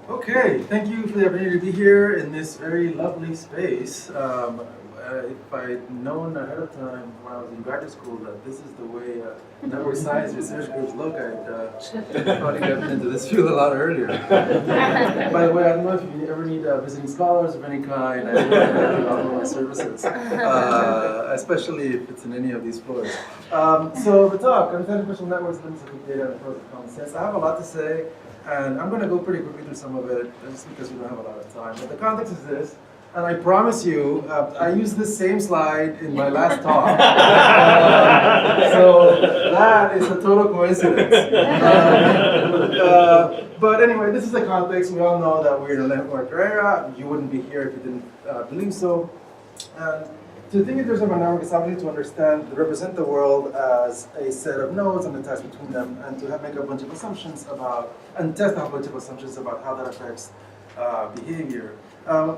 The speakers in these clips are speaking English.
Okay, thank you for the opportunity to be here in this very lovely space. If I'd known ahead of time when I was in graduate school that this is the way network science research groups look, I'd probably gotten into this field a lot earlier. By the way, I don't know if you ever need visiting scholars of any kind. I really offer my services, especially if it's in any of these floors. So the talk, Understanding Conditional Networks, Limits of Big Data, and Pros of Common Sense. I have a lot to say. And I'm going to go pretty quickly through some of it, just because we don't have a lot of time. But the context is this, and I promise you, I used this same slide in my last talk. So that is a total coincidence. But anyway, this is the context. We all know that we're in a network era. You wouldn't be here if you didn't believe so. And to think in terms of a network is obviously to understand, to represent the world as a set of nodes and the ties between them, and to make a bunch of assumptions about, and test a whole bunch of assumptions about how that affects behavior.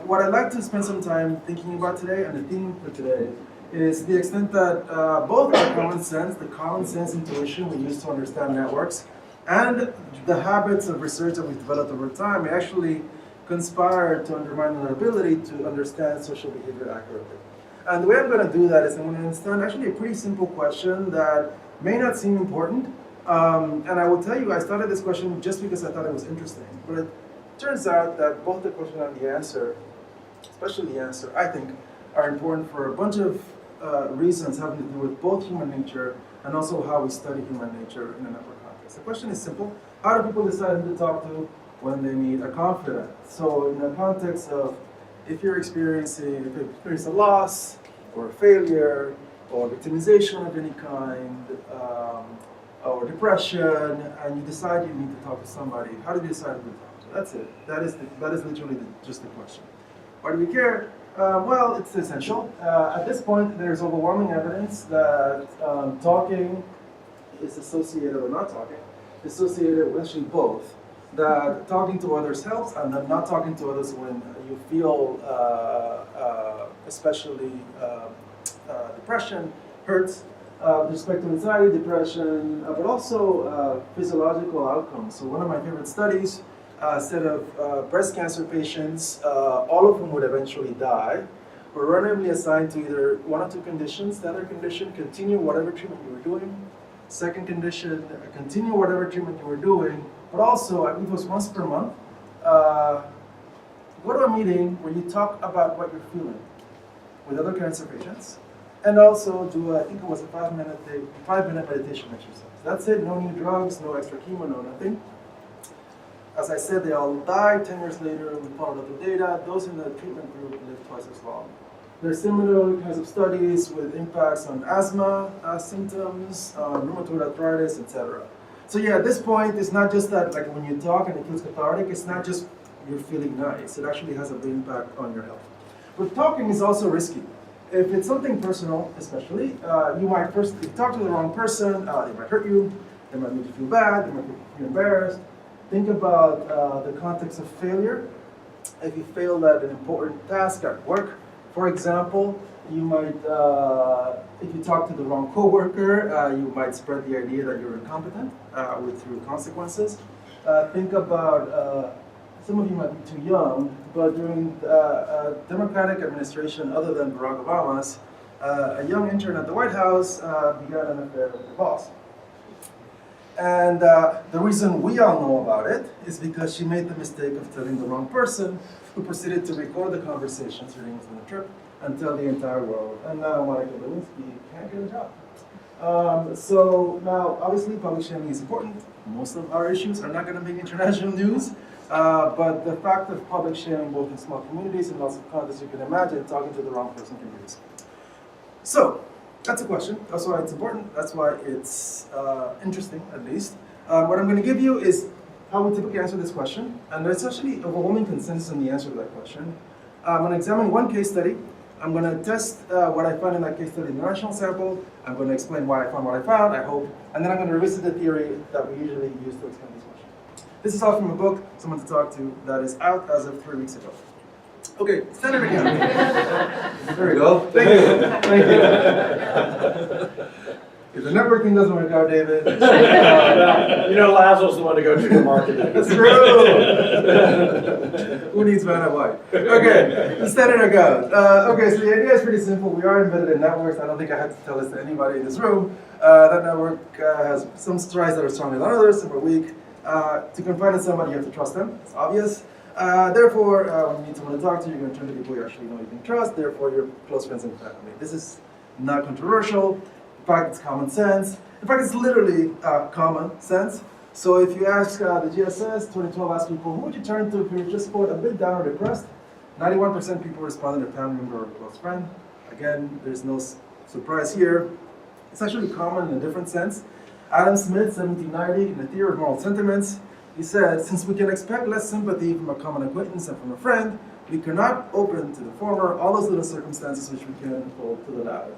What I'd like to spend some time thinking about today, and the theme for today, is the extent that both the common sense intuition we use to understand networks, and the habits of research that we've developed over time may actually conspire to undermine our ability to understand social behavior accurately. And the way I'm going to do that is I'm going to understand actually a pretty simple question that may not seem important. And I will tell you, I started this question just because I thought it was interesting. But it turns out that both the question and the answer, especially the answer, I think, are important for a bunch of reasons having to do with both human nature and also how we study human nature in a network context. The question is simple. How do people decide who to talk to when they need a confidant? So in the context of if you experience a loss, or a failure, or victimization of any kind, or depression, and you decide you need to talk to somebody, how do you decide who to talk to? That's it. That is literally just the question. Why do we care? Well, it's essential. At this point, there's overwhelming evidence that talking is associated, or not talking, associated with actually both. That talking to others helps, and that not talking to others when you feel especially depression hurts with respect to anxiety, depression, but also physiological outcomes. So one of my favorite studies, a set of breast cancer patients, all of whom would eventually die, were randomly assigned to either one or two conditions. The other condition, continue whatever treatment you were doing. Second condition, continue whatever treatment you were doing. But also, I believe it was once per month, go to a meeting where you talk about what you're feeling with other cancer patients, and also do, I think it was a 5-minute meditation exercise. That's it, no new drugs, no extra chemo, no nothing. As I said, they all died. 10 years later, we followed up the data. Those in the treatment group lived twice as long. There are similar kinds of studies with impacts on asthma symptoms, rheumatoid arthritis, etc. So yeah, at this point, it's not just that like when you talk and it feels cathartic, it's not just you're feeling nice. It actually has a big impact on your health. But talking is also risky. If it's something personal, especially, you might first, if you talk to the wrong person, they might hurt you, they might make you feel bad, they might make you feel embarrassed. Think about the context of failure. If you failed at an important task at work, for example, you might, if you talk to the wrong coworker, you might spread the idea that you're incompetent through consequences. Think about, some of you might be too young, but during a Democratic administration other than Barack Obama's, a young intern at the White House began an affair with her boss. And the reason we all know about it is because she made the mistake of telling the wrong person, who proceeded to record the conversations her name was on the trip and tell the entire world. And now Monica Lewinsky can't get a job. So now, obviously, public shaming is important. Most of our issues are not going to make international news. But the fact of public shaming, both in small communities and lots of contexts, you can imagine talking to the wrong person can be risky. So, that's a question. That's why it's important. That's why it's interesting, at least. What I'm going to give you is how we typically answer this question. And there's actually overwhelming consensus in the answer to that question. I'm going to examine one case study. I'm going to test what I found in that case study in the national sample. I'm going to explain why I found what I found, I hope. And then I'm going to revisit the theory that we usually use to explain this question. This is all from a book, Someone to Talk To, that is out as of 3 weeks ago. Okay, standard again. There we go. Thank you. Thank you. If the network thing doesn't work out, David. You know, Laszlo's the one to go to the marketing. It's true. Who needs Vanna White? Okay, the standard account. Okay, so the idea is pretty simple. We are embedded in networks. I don't think I have to tell this to anybody in this room. That network has some strides that are stronger than others, some are weak. To confide in somebody, you have to trust them. It's obvious. Therefore, when you need someone to talk to, you're going to turn to people you actually know you can trust. Therefore, your close friends and family. This is not controversial. In fact, it's common sense. In fact, it's literally common sense. So if you ask the GSS 2012 asked people, who would you turn to if you were just quote a bit down or depressed? 91% people responded a family member or a close friend. Again, there's no surprise here. It's actually common in a different sense. Adam Smith, 1790, in the Theory of Moral Sentiments, he said, since we can expect less sympathy from a common acquaintance than from a friend, we cannot open to the former all those little circumstances which we can hold to the latter.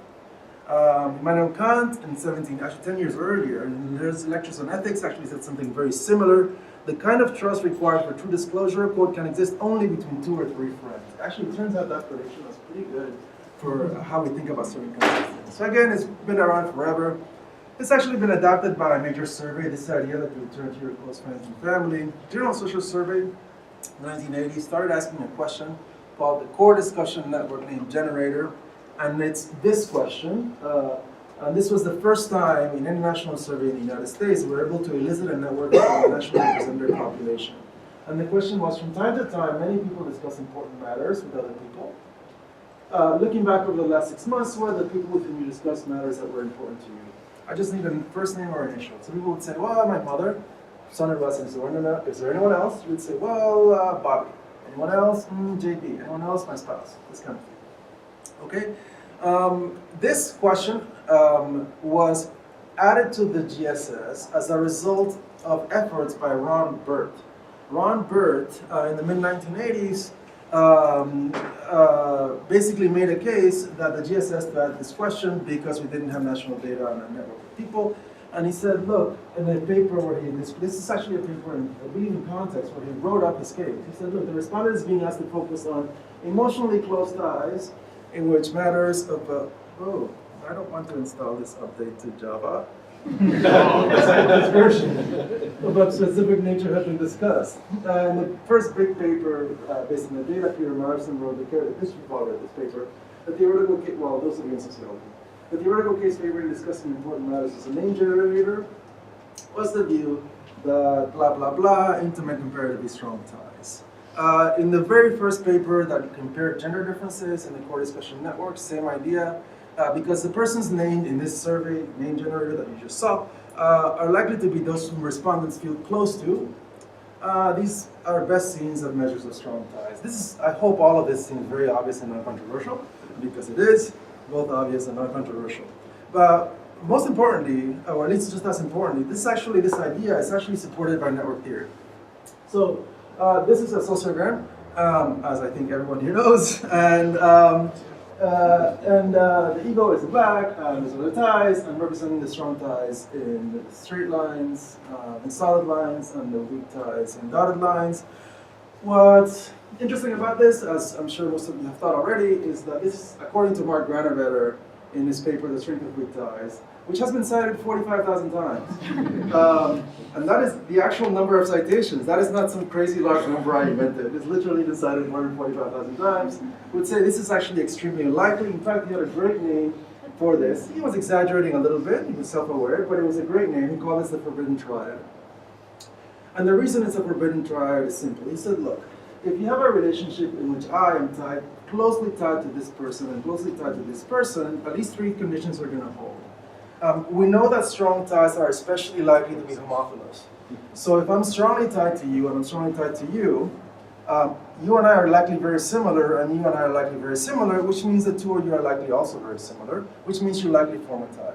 Immanuel Kant, in 10 years earlier, in his lectures on ethics, actually said something very similar. The kind of trust required for true disclosure, quote, can exist only between 2 or 3 friends. Actually, it turns out that prediction was pretty good for how we think about certain kinds of things. So again, it's been around forever. It's actually been adopted by a major survey, this idea that you turn to your close friends and family. General Social Survey, 1980, started asking a question called the Core Discussion Network Name Generator. And it's this question, and this was the first time in any national survey in the United States we were able to elicit a network that nationally represented their population. And the question was, from time to time, many people discuss important matters with other people. Looking back over the last 6 months, what are the people with whom you discussed matters that were important to you? I just need a first name or initial. So people would say, well, my mother. Son-in-law says, is there anyone else? You would say, well, Bobby. Anyone else? JP. Anyone else? My spouse. This kind of thing. Okay? This question was added to the GSS as a result of efforts by Ron Burt. Ron Burt, in the mid-1980s, basically made a case that the GSS had this question because we didn't have national data on a network of people. And he said, look, in a paper where this is actually a paper in, I believe, in context, where he wrote up his case. He said, look, the respondent is being asked to focus on emotionally close ties in which matters of, oh, I don't want to install this update to Java. This version of a specific nature has been discussed. And the first big paper based on the data, Peter Morrison wrote the history father of this paper, the theoretical case, well, those of you in sociology. The theoretical case favoring discussing important matters as a name generator was the view that blah, blah, blah, intimate comparatively strong ties. In the very first paper that compared gender differences in the core discussion network, same idea, because the persons named in this survey, name generator that you just saw, are likely to be those whom respondents feel close to. These are best scenes of measures of strong ties. This is, I hope all of this seems very obvious and non-controversial, because it is, both obvious and non-controversial. But most importantly, or at least just as importantly, this idea is actually supported by network theory. So this is a sociogram, as I think everyone here knows, and the ego is black, and there's other ties, and representing the strong ties in straight lines, in solid lines, and the weak ties in dotted lines. What's interesting about this, as I'm sure most of you have thought already, is that this, according to Mark Granovetter in his paper, The Strength of Weak Ties, which has been cited 45,000 times. And that is the actual number of citations. That is not some crazy large number I invented. It's literally been cited more than 45,000 times. Would say this is actually extremely unlikely. In fact, he had a great name for this. He was exaggerating a little bit. He was self-aware, but it was a great name. He called this the Forbidden Triad. And the reason it's a forbidden triad is simple. He said, look, if you have a relationship in which I am closely tied to this person and closely tied to this person, at least 3 conditions are going to hold. We know that strong ties are especially likely to be homophilous. So if I'm strongly tied to you and I'm strongly tied to you, you and I are likely very similar, and you and I are likely very similar, which means the two of you are likely also very similar, which means you likely form a tie.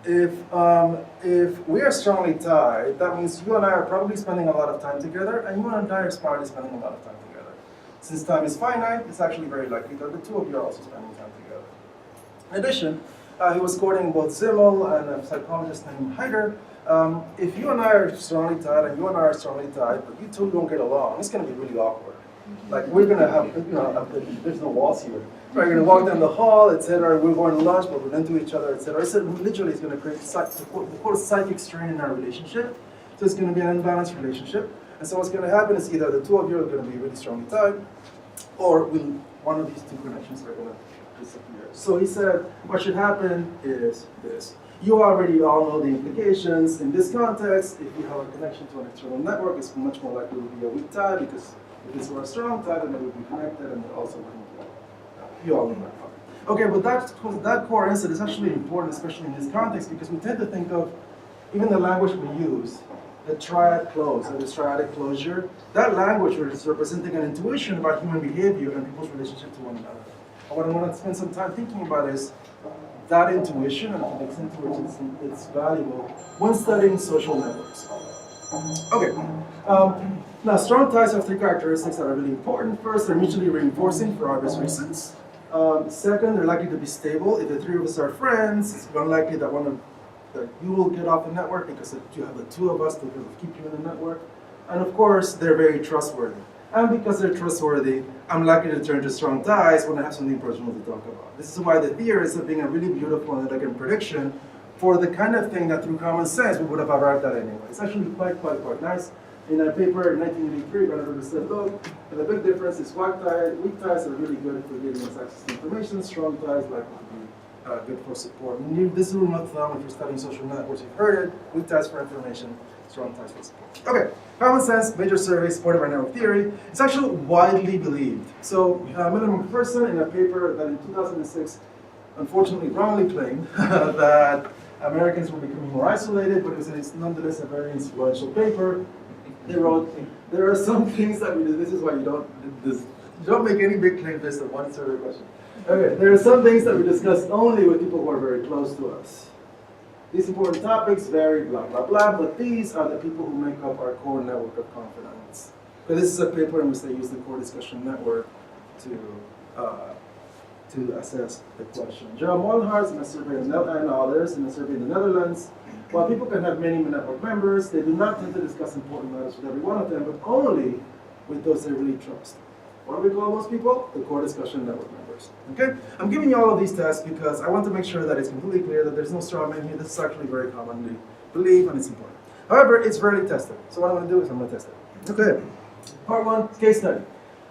If we are strongly tied, that means you and I are probably spending a lot of time together, and you and I are probably spending a lot of time together. Since time is finite, it's actually very likely that the two of you are also spending time together. In addition, he was quoting both Zimmel and a psychologist named Heider. If you and I are strongly tied, and you and I are strongly tied, but you two don't get along, it's going to be really awkward. Like, we're going to have, there's no walls here. We're going to walk down the hall, etc. We're going to lunch, but we're into each other, etc. So literally, it's going to create the psychic strain in our relationship. So it's going to be an unbalanced relationship. And so what's going to happen is either the two of you are going to be really strongly tied, or one of these two connections are going to disappear. So he said, what should happen is this. You already all know the implications. In this context, if you have a connection to an external network, it's much more likely to be a weak tie, because if it's a strong tie, then it would be connected and it also wouldn't be. You all know that part. Okay, but that core insight is actually important, especially in this context, because we tend to think of, even the language we use, the triad close, or the triadic closure, that language is representing an intuition about human behavior and people's relationship to one another. And what I want to spend some time thinking about is that intuition, and to the extent to which it's valuable when studying social networks. Okay. Now, strong ties have three characteristics that are really important. First, they're mutually reinforcing for obvious reasons. Second, they're likely to be stable. If the three of us are friends, it's unlikely that that you will get off the network, because you have the two of us to keep you in the network. And of course, they're very trustworthy. And because they're trustworthy, I'm likely to turn to strong ties when I have something personal to talk about. This is why the theory is being a really beautiful and elegant prediction for the kind of thing that through common sense we would have arrived at anyway. It's actually quite nice. In a paper in 1983, Reconstructing said, look, the big difference is weak ties are really good for giving us access to information, strong ties likely to be good for support. And this is a rule of thumb if you're studying social networks, you've heard it, weak ties for information, strong ties for support. Okay, common sense, major survey, supported by network theory. It's actually widely believed. So Miller McPherson, in a paper that in 2006, unfortunately wrongly claimed that Americans were becoming more isolated, but it's nonetheless a very influential paper. They wrote, there are some things that we do, this is why you don't make any big claim based on one survey question. Okay, there are some things that we discuss only with people who are very close to us. These important topics vary, blah, blah, blah, but these are the people who make up our core network of confidence. So this is a paper in which they use the core discussion network to assess the question. Jerome Wallenhart's in a survey and others in a survey in the Netherlands. While people can have many network members, they do not tend to discuss important matters with every one of them, but only with those they really trust. What do we call those people? The core discussion network members. Okay? I'm giving you all of these tests because I want to make sure that it's completely clear that there's no straw man here. This is actually very commonly believed and it's important. However, it's rarely tested. So what I'm going to do is I'm going to test it. Okay. Part one, case study.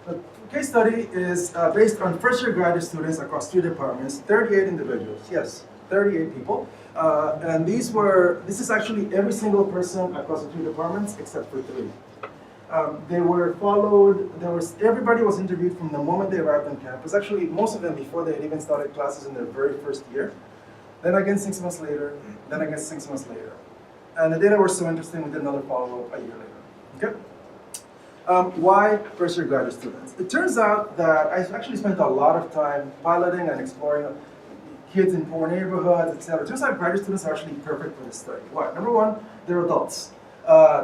The case study is based on first-year graduate students across 3 departments, 38 individuals. Yes, 38 people. And this is actually every single person across the 3 departments except for 3. They were followed, everybody was interviewed from the moment they arrived on campus. Actually, most of them before they had even started classes in their very first year. Then again 6 months later, then again 6 months later. And the data were so interesting, we did another follow-up a year later. Okay? Why first-year graduate students? It turns out that I actually spent a lot of time piloting and exploring kids in poor neighborhoods, etc. It turns out graduate students are actually perfect for this study. Why? Number one, they're adults.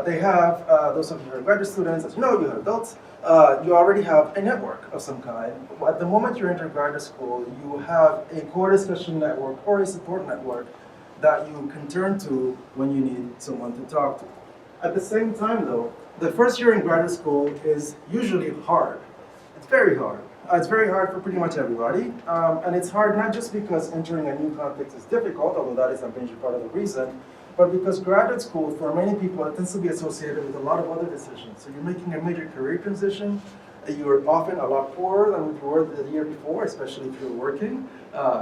They have, those of you who are graduate students, as you know, you are adults, you already have a network of some kind. At the moment you enter graduate school, you have a core discussion network or a support network that you can turn to when you need someone to talk to. At the same time though, the first year in graduate school is usually hard. It's very hard. It's very hard for pretty much everybody. And it's hard not just because entering a new context is difficult, although that is a major part of the reason, but because graduate school, for many people, it tends to be associated with a lot of other decisions. So you're making a major career transition. You're often a lot poorer than you were the year before, especially if you're working,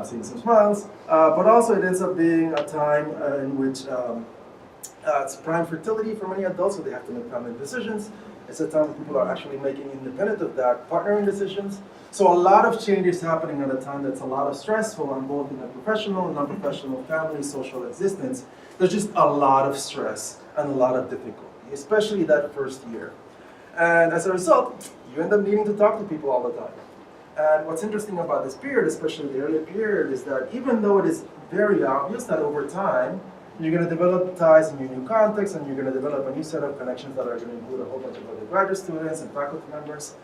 seeing some smiles. But also it ends up being a time in which it's prime fertility for many adults, so they have to make family decisions. It's a time when people are actually making, independent of that, partnering decisions. So a lot of change is happening at a time that's a lot of stressful on both in a professional and non-professional family, social existence. There's just a lot of stress and a lot of difficulty, especially that first year. And as a result, you end up needing to talk to people all the time. And what's interesting about this period, especially the early period, is that even though it is very obvious that over time, you're going to develop ties in your new context, and you're going to develop a new set of connections that are going to include a whole bunch of other graduate students and faculty members.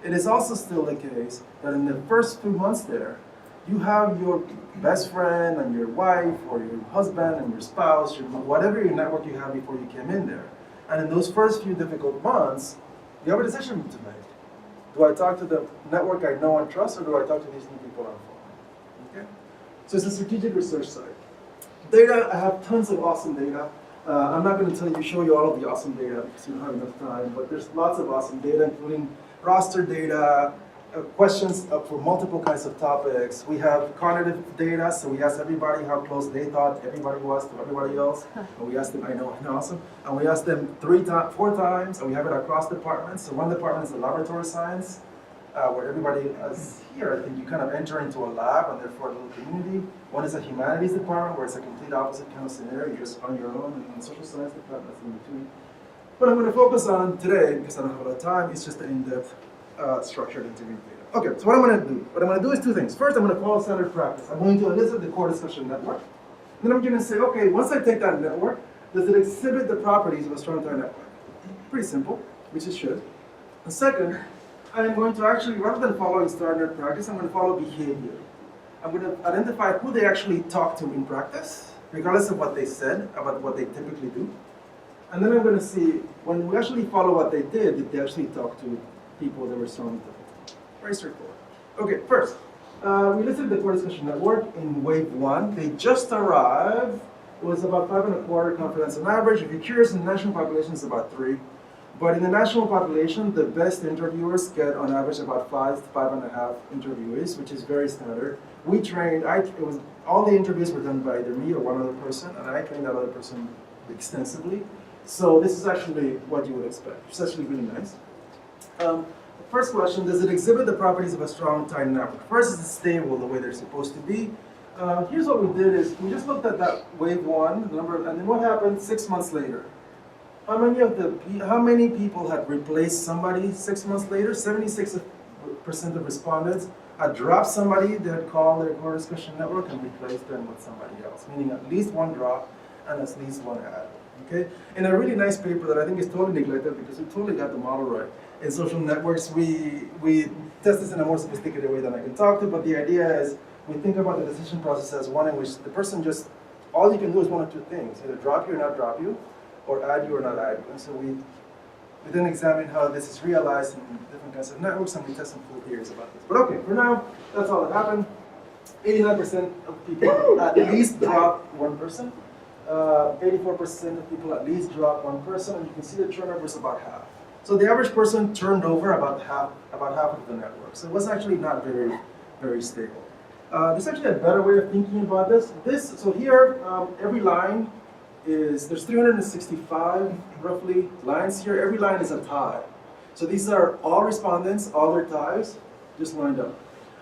It is also still the case that in the first few months there, you have your best friend and your wife or your husband and your spouse, whatever your network you had before you came in there. And in those first few difficult months, you have a decision to make. Do I talk to the network I know and trust, or do I talk to these new people on the phone? Okay? So it's a strategic research site. Data, I have tons of awesome data. I'm not going to show you all of the awesome data because you don't have enough time, but there's lots of awesome data, including roster data, questions for multiple kinds of topics. We have cognitive data, so we asked everybody how close they thought everybody was to everybody else. And we asked them, I know, awesome. And we asked them 4 times, and we have it across departments. So one department is the laboratory science, where everybody is here. I think you kind of enter into a lab, and therefore a little community. One is a humanities department, where it's a complete opposite kind of scenario. You're just on your own, and the social science department is in between. What I'm going to focus on today, because I don't have a lot of time, is just the in-depth structured interview data. Okay, so what I'm going to do? What I'm going to do is 2 things. First, I'm going to follow standard practice. I'm going to elicit the core discussion network. And then I'm going to say, okay, once I take that network, does it exhibit the properties of a strong tie network? Pretty simple, which it should. And second, I'm going to actually, rather than following standard practice, I'm going to follow behavior. I'm going to identify who they actually talk to in practice, regardless of what they said about what they typically do. And then I'm going to see, when we actually follow what they did they actually talk to people that were strong with. Very straightforward. Okay, first, we listed the core discussion network in wave 1. They just arrived. It was about 5.25 confidence on average. If you're curious, in the national population, it's about 3. But in the national population, the best interviewers get on average about 5 to 5.5 interviewees, which is very standard. We trained, all the interviews were done by either me or one other person, and I trained that other person extensively. So this is actually what you would expect. It's actually really nice. First question, does it exhibit the properties of a strong tie network? First, is it stable the way they're supposed to be? Here's what we did is, we just looked at that wave 1, the number, and then what happened 6 months later? How many people had replaced somebody 6 months later? 76% of respondents had dropped somebody that had called their core discussion network and replaced them with somebody else, meaning at least 1 drop and at least 1 add. Okay? In a really nice paper that I think is totally neglected because we totally got the model right. In social networks, we test this in a more sophisticated way than I can talk to, but the idea is we think about the decision process as one in which the person just, all you can do is 1 of 2 things, either drop you or not drop you, or add you or not add you. And so we then examine how this is realized in different kinds of networks, and we test some full theories about this. But okay, for now, that's all that happened. 89% of people at least drop 1 person. 84% of people at least drop 1 person, and you can see the turnover is about half. So the average person turned over about half of the network. So it was actually not very, very stable. There's actually a better way of thinking about this. So here, every line there's 365 roughly lines here. Every line is a tie. So these are all respondents, all their ties, just lined up.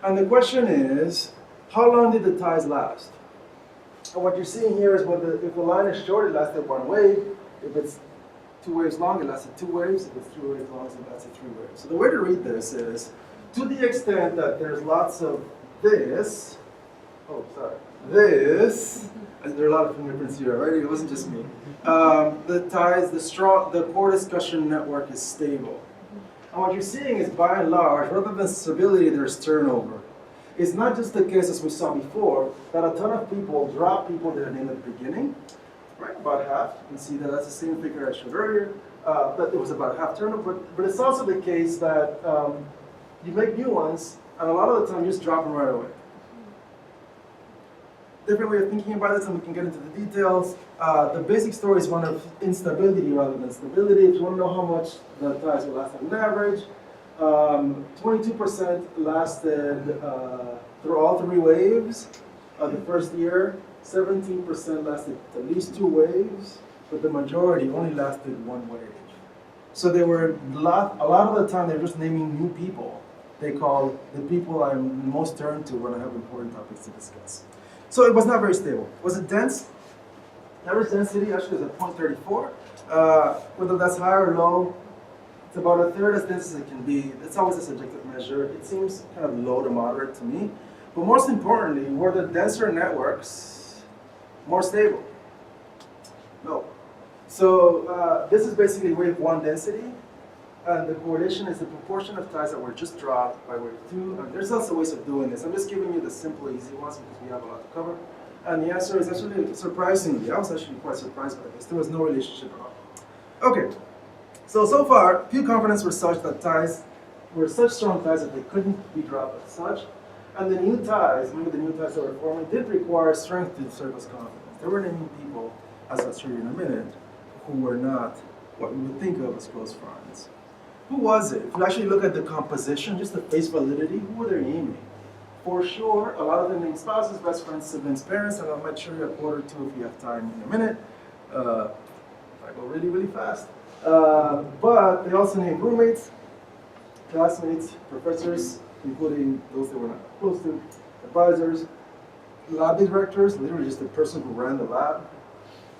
And the question is, how long did the ties last? And what you're seeing here is if the line is short, it lasted 1 wave. If it's 2 waves long, it lasted 2 waves. If it's 3 waves long, it lasted 3 waves. So the way to read this is, to the extent that there's lots of this, there are a lot of fingerprints here, right? It wasn't just me. The ties, the core discussion network is stable. And what you're seeing is, by and large, rather than stability, there's turnover. It's not just the case, as we saw before, that a ton of people drop people that are named at the beginning, right? About half. You can see that that's the same figure I showed earlier, that it was about half turnover. But it's also the case that you make new ones, and a lot of the time you just drop them right away. Different way of thinking about this, and we can get into the details. The basic story is one of instability rather than stability. If you want to know how much the ties will last on average, 22% lasted through all 3 waves of the first year. 17% lasted at least 2 waves, but the majority only lasted 1 wave. So they were a lot of the time they're just naming new people. They call the people I'm most turned to when I have important topics to discuss. So it was not very stable. Was it dense? Average density actually is at 0.34. Whether that's high or low, it's about 1/3 as dense as it can be. It's always a subjective measure. It seems kind of low to moderate to me. But most importantly, were the denser networks more stable? No. So this is basically wave 1 density. And the correlation is the proportion of ties that were just dropped by wave 2. And there's also ways of doing this. I'm just giving you the simple, easy ones because we have a lot to cover. And the answer is actually, surprisingly, I was actually quite surprised by this. There was no relationship at all. Okay, so far, few confidence were such that ties were such strong ties that they couldn't be dropped as such. And the new ties, remember the new ties that were forming, did require strength to serve as confidence. There were naming people, as I'll show you in a minute, who were not what we would think of as close friends. Who was it? If you actually look at the composition, just the face validity, who were they naming? For sure, a lot of them named spouses, best friends, siblings, parents, and I might show you a quote or two if you have time in a minute. If I go really, really fast. But they also named roommates, classmates, professors, including those they were not close to, advisors, lab directors, literally just the person who ran the lab,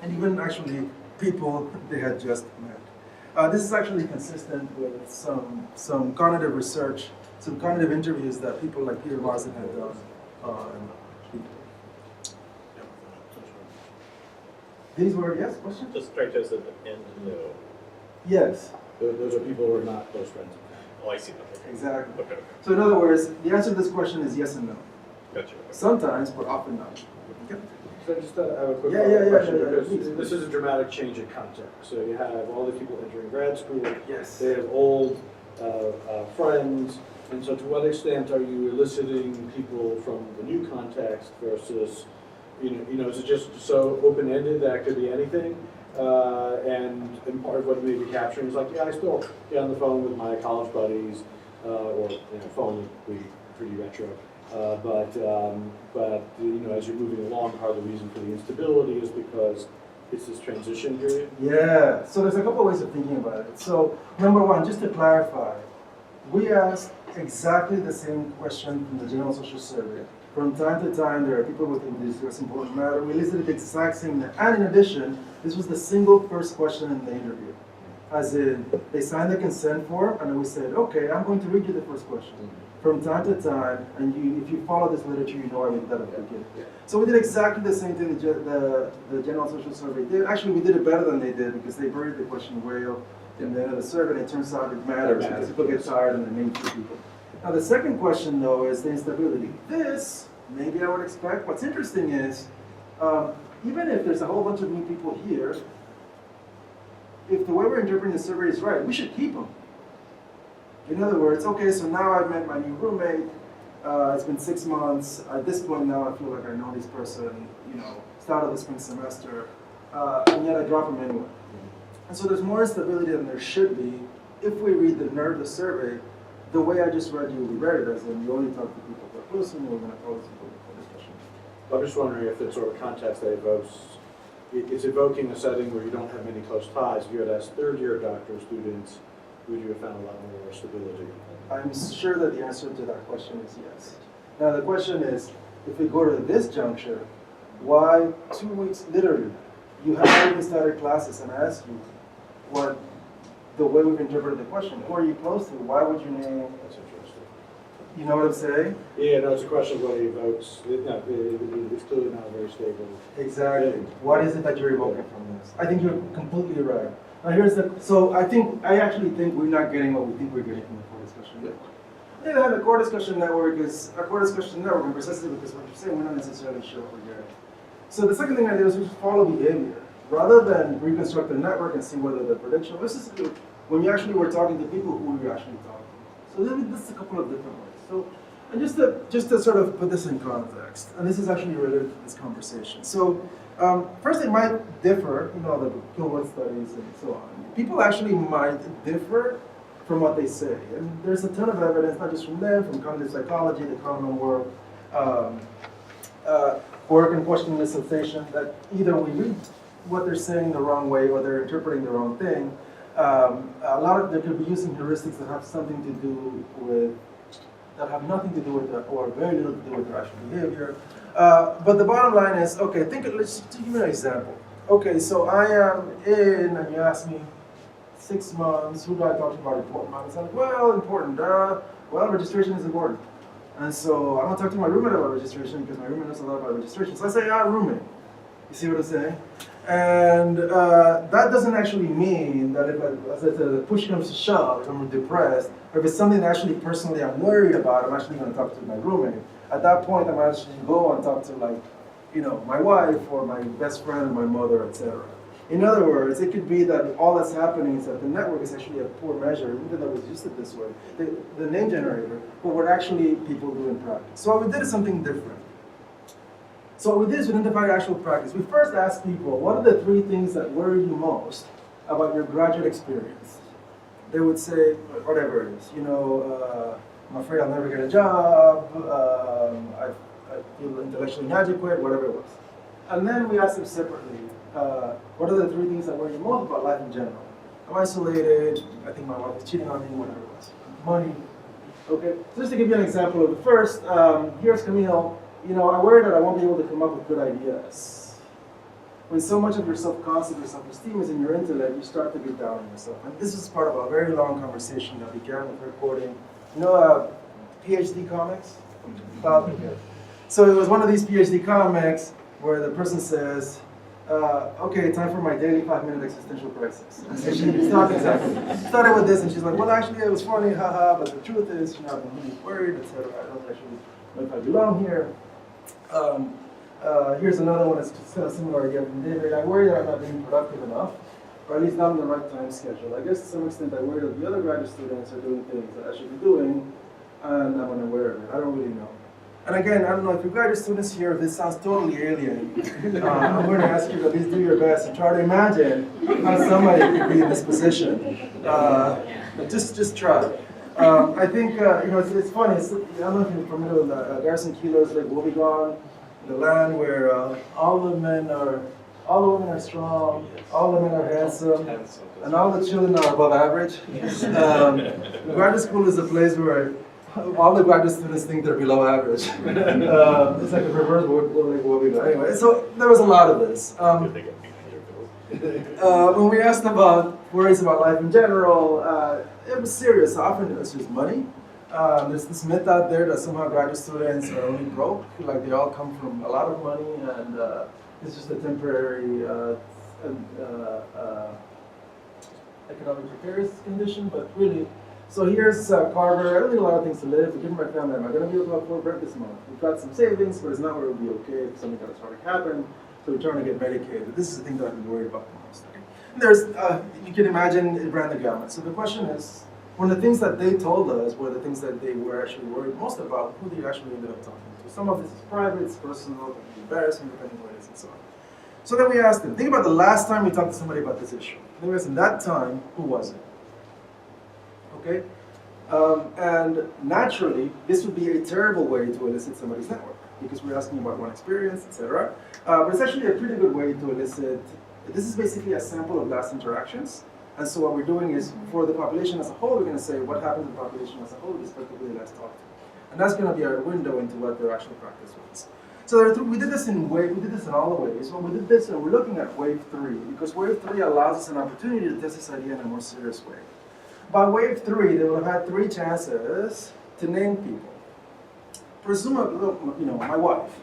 and even actually people they had just met. This is actually consistent with some cognitive research, some cognitive interviews that people like Peter Larson had done on people. These were, yes, questions? Just strike us at the end, no. Yes. Those are people who are not close friends. Oh, I see. Okay. Exactly. Okay. So in other words, the answer to this question is yes and no. Gotcha. Sometimes, but often not. Okay. So I just have a quick Yeah, question yeah, because please. this is a dramatic change in context. So you have all the people entering grad school. Yes. They have old friends, and so to what extent are you eliciting people from the new context versus, is it just so open-ended that it could be anything? And part of what we may be capturing is like, yeah, I still get on the phone with my college buddies, or phone would be pretty retro. But as you're moving along, part of the reason for the instability is because it's this transition period. Yeah, so there's a couple ways of thinking about it. So number one, just to clarify, we asked exactly the same question from the General Social Survey. From time to time, there are people with whom we discuss important matter. We elicited the exact same, and in addition, this was the single first question in the interview. As in, they signed the consent form, and we said, okay, I'm going to read you the first question. From time to time, and if you follow this literature, you know I did that at the beginning. So we did exactly the same thing the General Social Survey did. Actually, we did it better than they did because they buried the question way up in the end of the survey, and it turns out it matters because people get tired and they name two people. Now, the second question, though, is the instability. This, maybe I would expect. What's interesting is, even if there's a whole bunch of new people here, if the way we're interpreting the survey is right, we should keep them. In other words, okay, so now I've met my new roommate, it's been 6 months, at this point now I feel like I know this person, start of the spring semester, and yet I drop them anyway. And so there's more instability than there should be if we read the survey the way I just read you, we read it as in you only talk to people who are close to you, we're going to call this a discussion. I'm just wondering if the sort of context that evokes, it's evoking a setting where you don't have many close ties. If you had asked third-year doctoral students, would you have found a lot more stability? I'm sure that the answer to that question is yes. Now the question is, if we go to this juncture, why 2 weeks, literally, you haven't even started classes and I ask you what the way we've interpreted the question, who are you close to? Why would you name? That's interesting. You know what I'm saying? Yeah, no, it's a question of what it evokes. It's clearly not very stable. Exactly. What is it that you're evoking from this? I think you're completely right. Now here's I actually think we're not getting what we think we're getting from the core discussion network. Yeah, the core discussion network is a core discussion network, and precisely because what you're saying, we're not necessarily sure what we're getting. So the second thing I did is just follow behavior. Rather than reconstruct the network and see whether the prediction, this is when you actually were talking to people who you're actually talking to. So this is a couple of different ways. So, and just to sort of put this in context, and this is actually related to this conversation. So, first it might differ, the Gilbert studies and so on. People actually might differ from what they say. And there's a ton of evidence, not just from them, from cognitive psychology, the common work, work and questioning the sensation, that either we read what they're saying the wrong way or they're interpreting the wrong thing. They could be using heuristics that have something to do with, that have nothing to do with their, or very little to do with their actual behavior. But the bottom line is, okay, let's give me an example. Okay, so I am in, and you ask me, 6 months, who do I talk to about important matters? I'm like, well, important, well, registration is important. And so I'm gonna talk to my roommate about registration because my roommate knows a lot about registration. So I say, roommate. You see what I'm saying? And that doesn't actually mean that if the push comes to shove, if I'm depressed, or if it's something that actually personally I'm worried about, I'm actually going to talk to my roommate. At that point, I'm actually go and talk to my wife or my best friend or my mother, etc. In other words, it could be that all that's happening is that the network is actually a poor measure, even though we used it this way, the name generator, but what actually people do in practice. So what we did is something different. So what we did is we identified actual practice. We first asked people, what are the 3 things that worry you most about your graduate experience? They would say, whatever it is, I'm afraid I'll never get a job, I feel intellectually inadequate, whatever it was. And then we asked them separately, what are the 3 things that worry you most about life in general? I'm isolated, I think my wife is cheating on me, whatever it was. Money. Okay, so just to give you an example of the first, here's Camille. I worry that I won't be able to come up with good ideas. When so much of your self-concept or self-esteem is in your intellect, you start to get down on yourself. And this is part of a very long conversation that began with her quoting, PhD comics? So it was one of these PhD comics where the person says, okay, time for my daily 5-minute existential crisis. And so she started with this, and she's like, well, actually, it was funny, haha, but the truth is, I've been really worried, etc. I don't actually know if I belong here. Here's another one that's still a similar idea from David. I worry that I'm not being productive enough, or at least not on the right time schedule. I guess to some extent I worry that the other graduate students are doing things that I should be doing, and I'm unaware of it. I don't really know. And again, I don't know if you're graduate students here, this sounds totally alien. I'm going to ask you to at least do your best and try to imagine how somebody could be in this position. Just try. I think, it's funny. I don't know if you're familiar with Garrison Keillor's like Woe Begone, the land where all the women are strong, all the men are handsome, and all the children are above average. The graduate school is a place where all the graduate students think they're below average. It's like a reverse Woe Begone. Anyway, so there was a lot of this. When we asked about worries about life in general, it was serious. Often it was just money. There's this myth out there that somehow graduate students are only broke, like they all come from a lot of money, and it's just a temporary economic precarious condition. But really, so here's Carver. I don't need a lot of things to live. But given my family, am I going to be able to afford rent this month? We've got some savings, but it's not where it would be okay if something catastrophic happened. So we're trying to get medicated. This is the thing that I've been worried about the most. And there's, you can imagine it ran the gamut. So the question is, one of the things that they told us were the things that they were actually worried most about, who they actually ended up talking to. Some of this is private, it's personal, it can be embarrassing, depending on what it is, and so on. So then we asked them, think about the last time we talked to somebody about this issue. And they asked them, that time, who was it? Okay? And naturally, this would be a terrible way to elicit somebody's network, because we're asking about one experience, etc. But it's actually a pretty good way to elicit. This is basically a sample of last interactions. And so what we're doing is, for the population as a whole, we're going to say what happened to the population as a whole, respectively, last talked to. And that's going to be our window into what their actual practice was. So we did this in all the ways. When we did this, and we're looking at wave 3, because wave 3 allows us an opportunity to test this idea in a more serious way. By wave 3, they would have had 3 chances to name people. Presumably, my wife.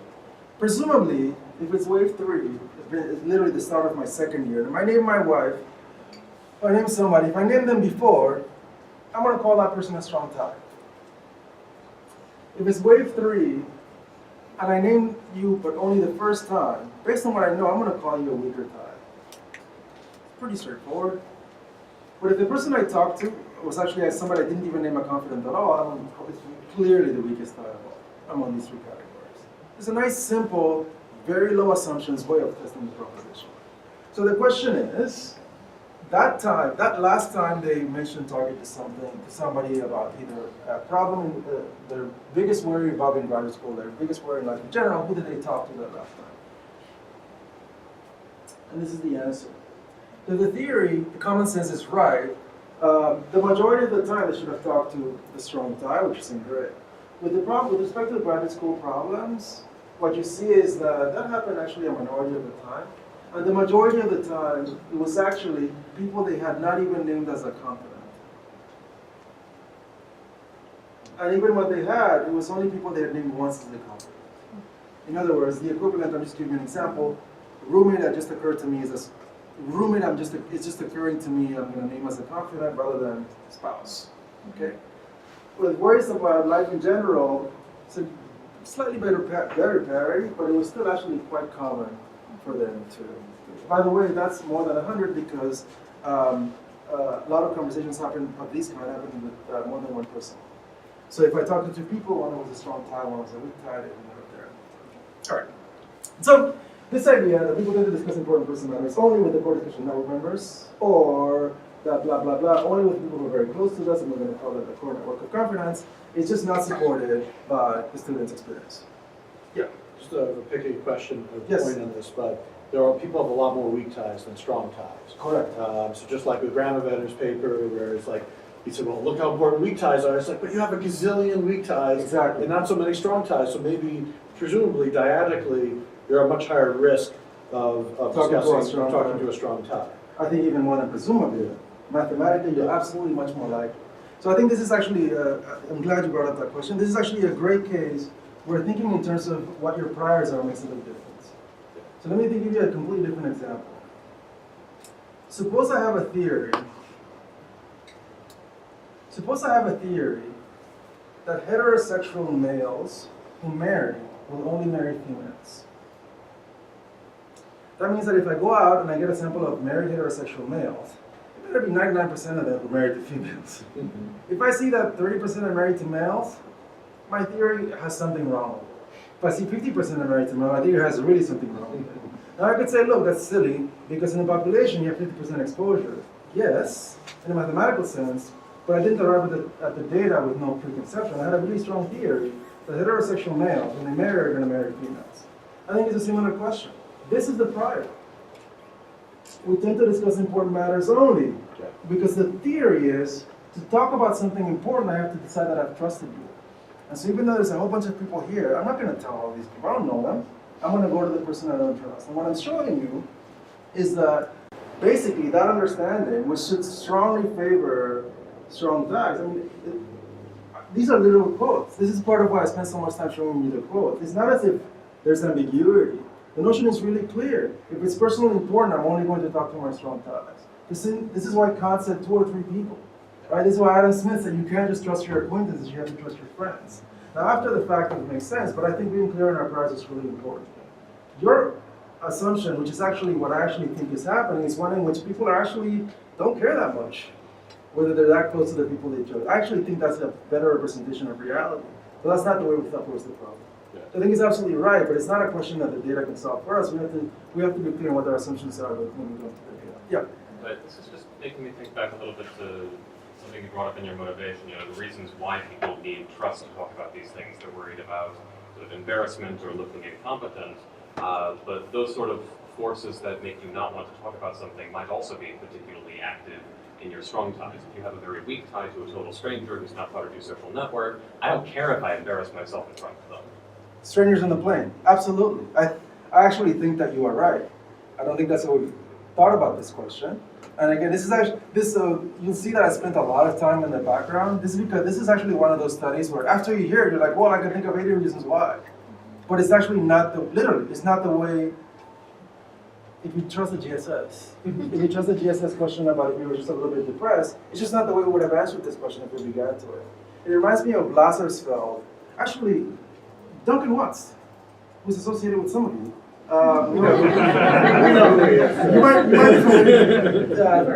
Presumably, if it's wave 3, it's literally the start of my 2nd year, and if I name my wife, or name somebody, if I name them before, I'm going to call that person a strong tie. If it's wave 3, and I name you but only the first time, based on what I know, I'm going to call you a weaker tie. Pretty straightforward. But if the person I talked to was actually somebody I didn't even name a confidant at all, it's clearly the weakest tie of all among these 3 categories. It's a nice, simple, very low assumptions way of testing the proposition. So the question is, that last time they mentioned target to somebody about either a problem, their biggest worry about in graduate school, their biggest worry in life in general, who did they talk to that last time? And this is the answer. So the theory, the common sense is right. The majority of the time they should have talked to the strong tie, which is in gray. With respect to the graduate school problems, what you see is that happened actually a minority of the time. And the majority of the time, it was actually people they had not even named as a confidant. And even what they had, it was only people they had named once as a confidant. In other words, the equivalent, I'm just giving you an example, roommate that just occurred to me is a roommate, it's just occurring to me, I'm going to name as a confidant rather than spouse. Okay? With worries about life in general, it's a slightly better parry, but it was still actually quite common for them By the way, that's more than 100 because a lot of conversations happen of these kind happen with more than one person. So if I talk to two people, one was a strong tie, one was a weak tie, they were never there. All right. So this idea that people tend to discuss important person matters only with the core discussion network members, or that blah blah blah, only with people who are very close to us, and we're going to call it the core network of confidence, is just not supported by the student's experience. Yeah. Just a picky question or Yes. point on this, but there are people have a lot more weak ties than strong ties. Correct. So just like with Granovetter's paper, where it's like, he said, well, look how important weak ties are. It's like, but you have a gazillion weak ties Exactly. and not so many strong ties. So maybe, presumably, dyadically, you're a much higher risk of talking to a strong tie. I think even more than presumably. Mathematically, you're absolutely much more likely. So I think this is actually, I'm glad you brought up that question. This is actually a great case where thinking in terms of what your priors are makes a big difference. So let me give you a completely different example. Suppose I have a theory that heterosexual males who marry will only marry females. That means that if I go out and I get a sample of married heterosexual males, it better be 99% of them who are married to females. If I see that 30% are married to males, my theory has something wrong with it. If I see 50% are married to males, my theory has really something wrong with it. Now I could say, look, that's silly, because in the population you have 50% exposure. Yes, in a mathematical sense, but I didn't arrive at the data with no preconception. I had a really strong theory that heterosexual males, when they marry, are going to marry females. I think it's a similar question. This is the prior. We tend to discuss important matters only, because the theory is, to talk about something important, I have to decide that I've trusted you. And so even though there's a whole bunch of people here, I'm not going to tell all these people, I don't know them. I'm going to go to the person I don't trust. And what I'm showing you is that basically that understanding, which should strongly favor strong ties. I mean, these are literal quotes. This is part of why I spent so much time showing you the quotes. It's not as if there's ambiguity. The notion is really clear. If it's personally important, I'm only going to talk to my strong ties. This is why Kant said 2 or 3 people. Right? This is why Adam Smith said you can't just trust your acquaintances, you have to trust your friends. Now, after the fact, it makes sense, but I think being clear in our priors is really important. Your assumption, which is actually what I actually think is happening, is one in which people actually don't care that much whether they're that close to the people they chose. I actually think that's a better representation of reality. But that's not the way we thought was the problem. Yeah. I think it's absolutely right, but it's not a question that the data can solve for us. We have to be clear on what our assumptions are when we go to the data. Yeah. But this is just making me think back a little bit to something you brought up in your motivation, the reasons why people need trust to talk about these things. They're worried about sort of embarrassment or looking incompetent, but those sort of forces that make you not want to talk about something might also be particularly active in your strong ties. If you have a very weak tie to a total stranger who's not part of your social network, I don't care if I embarrass myself in front of them. Strangers on the plane, absolutely. I actually think that you are right. I don't think that's how we've thought about this question. And again, you'll see that I spent a lot of time in the background. This is because this is actually one of those studies where after you hear it, you're like, well, I can think of 80 reasons why. But it's actually not it's not the way, if you trust the GSS. If you trust the GSS question about if you were just a little bit depressed, it's just not the way we would have answered this question if we began to it. It reminds me of Lassersfeld. Actually, Duncan Watts, who's associated with some of you. You might be familiar.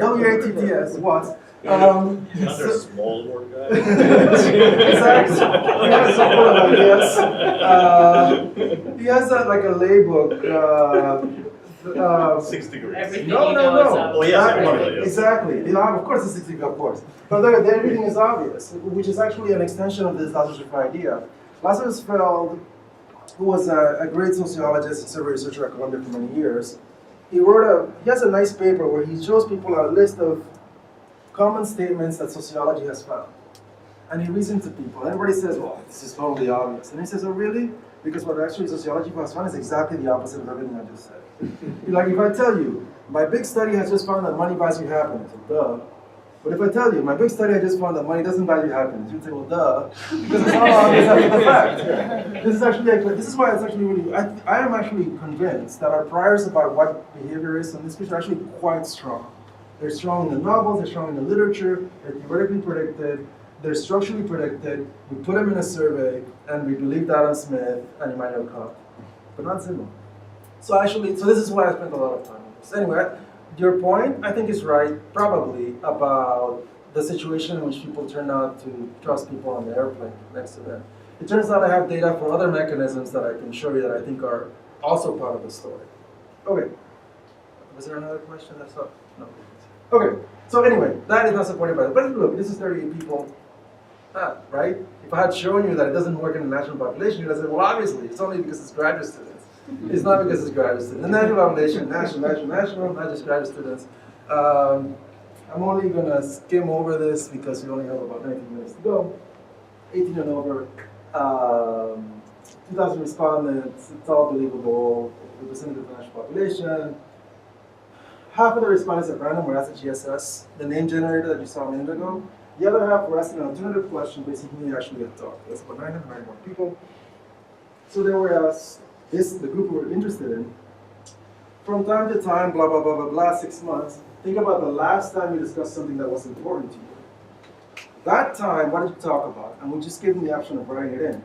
WATTS, Watts. Another small word guy. Exactly. He has some sort of ideas. He has like a laybook. 6 degrees. Everything No. Oh, yes, Exactly. Of course, it's 60, of course. But everything is obvious, which is actually an extension of this Lassersfeld idea. Lassersfeld, who was a great sociologist and survey researcher at Columbia for many years, he has a nice paper where he shows people a list of common statements that sociology has found. And he reasons to people. Everybody says, well, this is totally obvious. And he says, oh, really? Because what actually sociology has found is exactly the opposite of everything I just said. Like if I tell you, my big study has just found that money buys you happiness, duh. But if I tell you, my big study has just found that money doesn't buy you happiness, you'd say, well, duh, because it's all obvious after the fact. This is why it's actually really, I am actually convinced that our priors about what behavior is in this case are actually quite strong. They're strong in the novels, they're strong in the literature, they're theoretically predicted, they're structurally predicted, we put them in a survey, and we believed Adam Smith and Immanuel Kant, but not Zimmer. So this is why I spent a lot of time on So anyway, your point, I think, is right, probably, about the situation in which people turn out to trust people on the airplane next to them. It turns out I have data for other mechanisms that I can show you that I think are also part of the story. Okay. Was there another question? I saw? No. Okay. So anyway, that is not supported by the, but look, this is 38 people, right? If I had shown you that it doesn't work in the national population, you'd have said, well, obviously, it's only because it's graduate students. It's not because it's graduate students. The national population, national, not just graduate students. I'm only going to skim over this because we only have about 19 minutes to go. 18 and over, 2,000 respondents, it's all believable, representative of the national population. Half of the respondents at random were asked at GSS, the name generator that you saw a minute ago. The other half were asked an alternative question, basically who actually get talked. That's about 991 people. So they were asked, the group we were interested in, from time to time, blah, blah, blah, blah, blah, 6 months, think about the last time you discussed something that was important to you. That time, what did you talk about? And we just gave them the option of writing it in.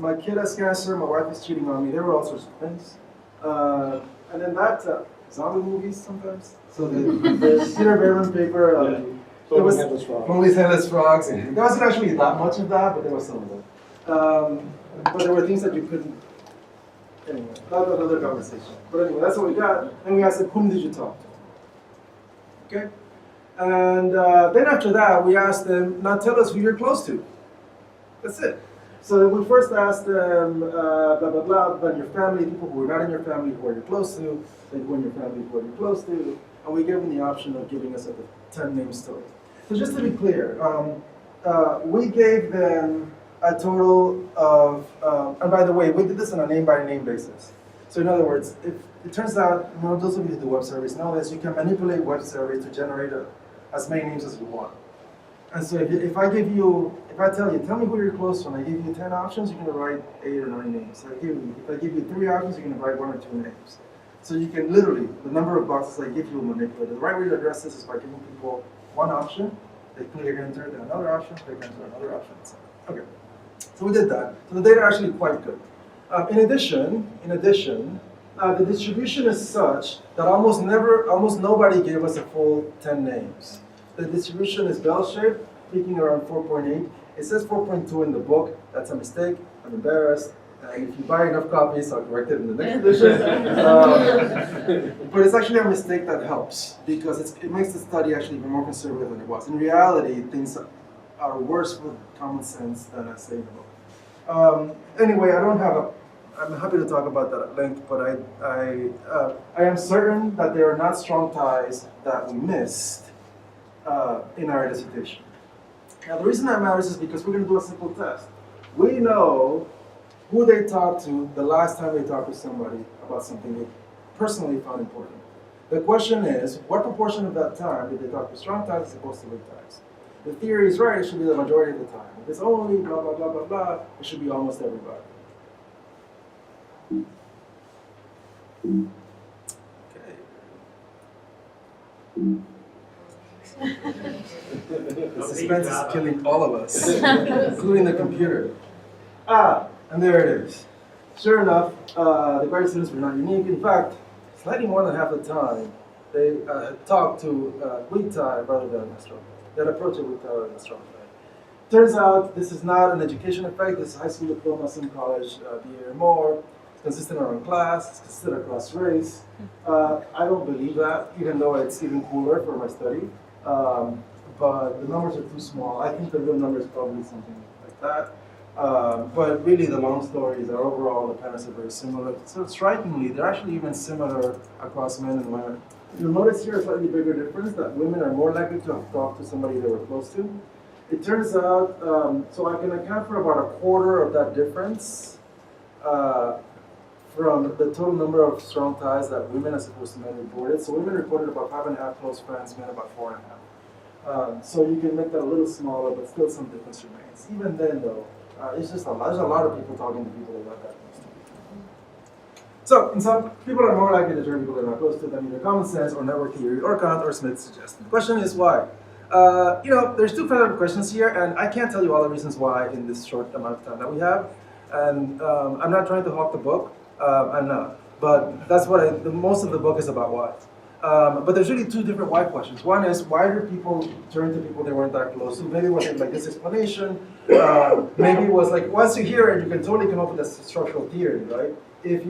My kid has cancer, my wife is cheating on me, there were all sorts of things. And then that, zombie movies sometimes. So the Peter Behrman paper, there was Movies, Headless Frogs. There wasn't actually that much of that, but there was some of it. But there were things that you couldn't, anyway, that was another conversation. But anyway, that's what we got. And we asked them, whom did you talk to? Okay? And then after that, we asked them, now tell us who you're close to. That's it. So we first asked them, blah, blah, blah, about your family, people who are not in your family, who are you close to, then who in your family, who are you close to, and we gave them the option of giving us a 10-name story. So just to be clear, we gave them a total of, and by the way, we did this on a name-by-name basis. So in other words, if it turns out, you know, those of you who do web surveys know this, you can manipulate web surveys to generate as many names as you want. And so if I tell you, tell me who you're close to, and I give you 10 options, you're going to write 8 or 9 names. If I give you 3 options, you're going to write 1 or 2 names. So you can literally, the number of boxes I give you will manipulate. The right way to address this is by giving people one option, they click enter, then another option, click enter, another option, etc. Okay, so we did that. So the data are actually quite good. In addition, the distribution is such that almost nobody gave us a full 10 names. The distribution is bell-shaped, peaking around 4.8. It says 4.2 in the book. That's a mistake. I'm embarrassed. And if you buy enough copies, I'll correct it in the next edition. But it's actually a mistake that helps because it makes the study actually even more conservative than it was. In reality, things are worse with common sense than I say in the book. Anyway, I'm happy to talk about that at length, but I am certain that there are not strong ties that we missed in our dissertation. Now, the reason that matters is because we're going to do a simple test. We know who they talked to the last time they talked to somebody about something they personally found important. The question is, what proportion of that time did they talk to strong ties as opposed to weak ties? The theory is right, it should be the majority of the time. If it's only blah, blah, blah, blah, blah, it should be almost everybody. Okay. The suspense is killing all of us, including the computer. And there it is. Sure enough, the graduate students were not unique. In fact, slightly more than half the time, they talked to weak tie rather than a strong tie. That approach a weak tie rather than a strong tie. Turns out this is not an education effect. This is high school diploma, some college, BA or more. It's consistent around class. It's consistent across race. I don't believe that, even though it's even cooler for my study. But the numbers are too small. I think the real number is probably something like that. But really, the long story is that overall the patterns are very similar. So strikingly, they're actually even similar across men and women. You'll notice here a slightly bigger difference, that women are more likely to have talked to somebody they were close to. It turns out, so I can account for about a quarter of that difference from the total number of strong ties that women as opposed to men reported. So women reported about 5.5 close friends, men about 4.5. So you can make that a little smaller, but still some difference remains. Even then, though, it's just there's a lot of people talking to people that are not that close to. So, in sum, people are more likely to turn people that are not close to them, either common sense or network theory or Kant or Smith suggested. The question is why? There's 2 fundamental questions here, and I can't tell you all the reasons why in this short amount of time that we have. And I'm not trying to hawk the book. I'm not. But that's what most of the book is about why. But there's really two different why questions. One is, why do people turn to people they weren't that close to? Maybe it wasn't like this explanation. Maybe it was like, once you hear it, you can totally come up with a structural theory, right? If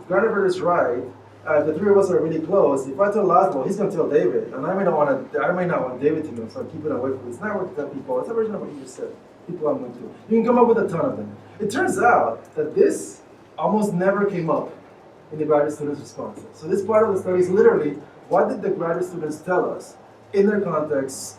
Grandiver is right, the three of us are really close. If I tell Laszlo, he's going to tell David, and I may not want David to know, so I'm keeping away from this network to tell people. It's a version of what you just said. People I'm going to. You can come up with a ton of them. It turns out that this almost never came up in the graduate students' responses. So this part of the study is literally, what did the graduate students tell us in their context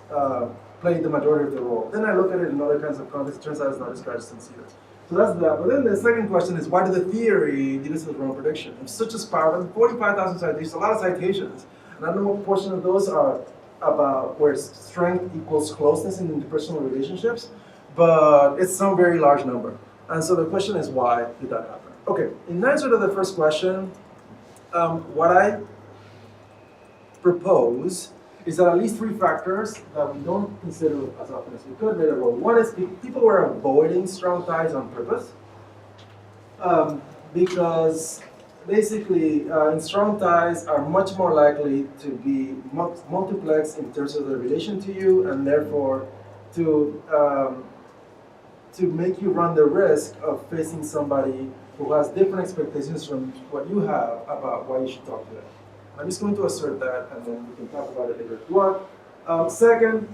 played the majority of the role? Then I look at it in other kinds of contexts. It turns out it's not just graduate students either. So that's that. But then the second question is, why did the theory do this with wrong prediction? It's such a powerful, 45,000 citations, a lot of citations. And I don't know what portion of those are about where strength equals closeness in interpersonal relationships, but it's some very large number. And so the question is, why did that happen? Okay, in answer to the first question, what I propose is that at least three factors that we don't consider as often as we could made a role. One is people were avoiding strong ties on purpose, because basically strong ties are much more likely to be multiplex in terms of their relation to you, and therefore to make you run the risk of facing somebody who has different expectations from what you have about why you should talk to them. I'm just going to assert that, and then we can talk about it later if you want. Second,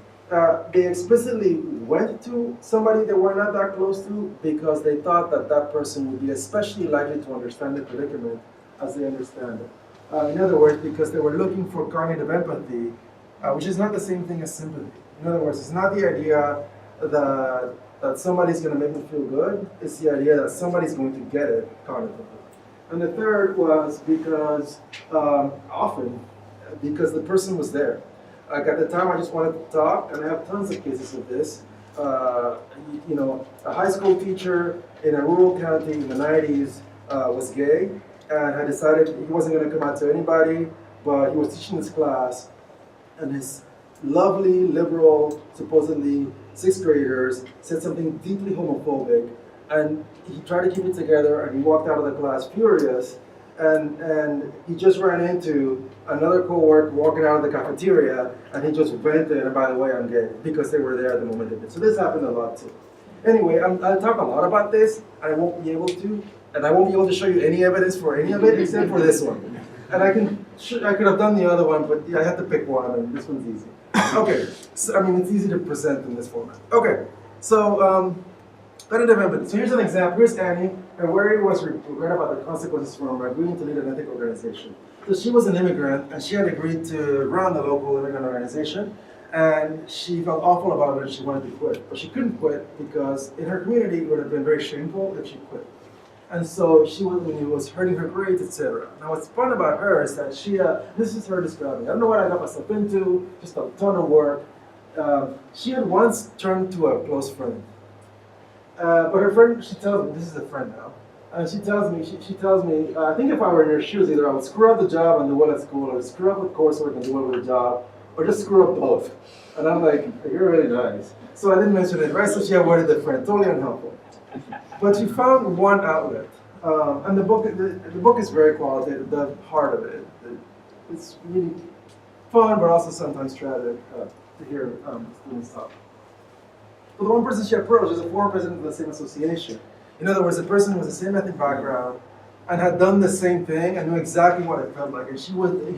they explicitly went to somebody they were not that close to because they thought that that person would be especially likely to understand the predicament as they understand it. In other words, because they were looking for cognitive empathy, which is not the same thing as sympathy. In other words, it's not the idea that somebody's going to make me feel good. It's the idea that somebody's going to get it cognitively. And the third was because often because the person was there. Like at the time, I just wanted to talk, and I have tons of cases of this. You know, a high school teacher in a rural county in the 90s was gay and had decided he wasn't going to come out to anybody, but he was teaching this class, and his lovely, liberal, supposedly sixth graders said something deeply homophobic, and he tried to keep it together, and he walked out of the class furious, and he just ran into another coworker walking out of the cafeteria, and he just vented, and by the way, I'm gay, because they were there at the moment they did. So this happened a lot too. Anyway, I'll talk a lot about this, and I won't be able to show you any evidence for any of it except for this one. And I could have done the other one, but I had to pick one, and this one's easy. Okay, so I mean, it's easy to present in this format. Okay, so cognitive evidence. So here's an example. Here's Annie. Her worry was regret about the consequences from agreeing to lead an ethical organization. So she was an immigrant, and she had agreed to run the local immigrant organization, and she felt awful about it, and she wanted to quit. But she couldn't quit because in her community it would have been very shameful if she quit. And so it was hurting her grades, etc. Now what's fun about her is that this is her describing, I don't know what I got myself into, just a ton of work. She had once turned to a close friend. But her friend, she tells me, this is a friend now, and she tells me, I think if I were in her shoes, either I would screw up the job and do well at school, or screw up with coursework and do well with the job, or just screw up both. And I'm like, you're really nice. So I didn't mention it, right? So she avoided the friend, totally unhelpful. But she found one outlet, and the book is very qualitative. The heart of it, it's really fun, but also sometimes tragic to hear students talk. But the one person she approached is a former president of the same association. In other words, the person was the same ethnic background and had done the same thing and knew exactly what it felt like. And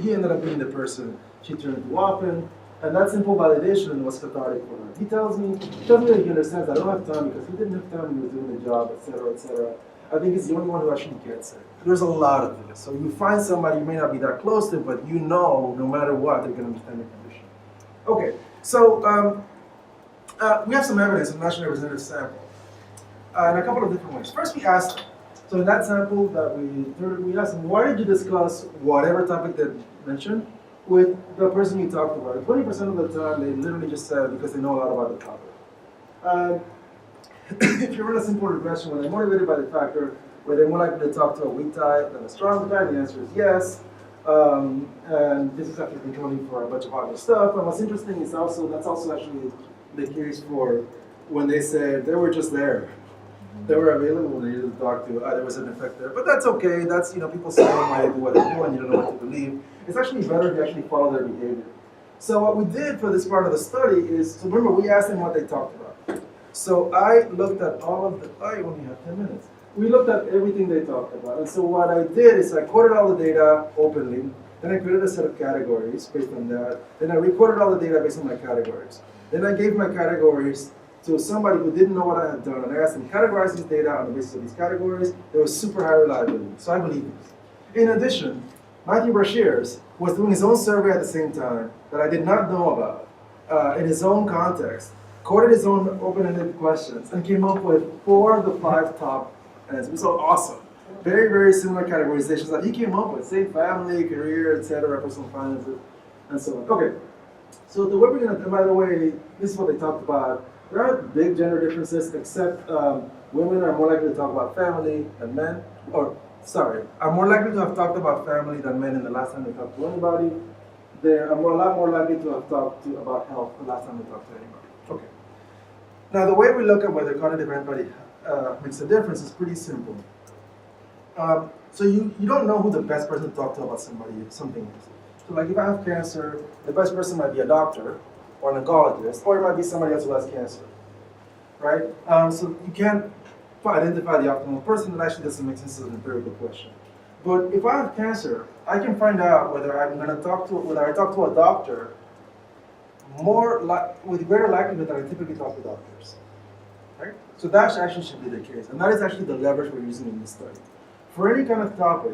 he ended up being the person she turned to often. And that simple validation was cathartic for her. He tells me that he understands that I don't have time because he didn't have time when he was doing the job, etc., etc. I think he's the only one who actually gets it. There's a lot of this. So you find somebody you may not be that close to, but you know, no matter what, they're going to understand the condition. Okay, so we have some evidence of nationally representative sample in a couple of different ways. First, we asked them. So in that sample that we asked them, why did you discuss whatever topic they mentioned with the person you talked about? And 20% of the time, they literally just said because they know a lot about the topic. If you run a simple regression, when they're motivated by the factor, were they more likely to talk to a weak tie than a strong tie? The answer is yes. And this is actually controlling for a bunch of other stuff. And what's interesting is that's also actually the case for when they said they were just there. They were available when they needed to talk to. There was an effect there, but that's okay. That's people say why they do what they do, and you don't know what to believe. It's actually better if you actually follow their behavior. So what we did for this part of the study is, so remember we asked them what they talked about. So I looked at all of the. I only have 10 minutes. We looked at everything they talked about, and so what I did is I quoted all the data openly. Then I created a set of categories based on that. Then I recorded all the data based on my categories. Then I gave my categories to somebody who didn't know what I had done, and I asked them to categorize these data on the basis of these categories. There was super high reliability, so I believe this. In addition, Matthew Brashears was doing his own survey at the same time that I did not know about in his own context, quoted his own open-ended questions, and came up with 4 of the 5 top answers. So awesome. Very, very similar categorizations that he came up with, same family, career, etc., personal finances, and so on. Okay, so the way we're going to, and by the way, this is what they talked about. There aren't big gender differences, except women are more likely to talk about family than men, are more likely to have talked about family than men in the last time they talked to anybody. They are a lot more likely to have talked about health the last time they talked to anybody. Okay. Now, the way we look at whether cognitive empathy makes a difference is pretty simple. So you don't know who the best person to talk to about something is. So like if I have cancer, the best person might be a doctor or an oncologist, or it might be somebody else who has cancer, right? So you can't identify the optimal person. It actually doesn't make sense as an empirical question. But if I have cancer, I can find out whether I talk to a doctor with greater likelihood than I typically talk to doctors, right? So that actually should be the case, and that is actually the leverage we're using in this study. For any kind of topic,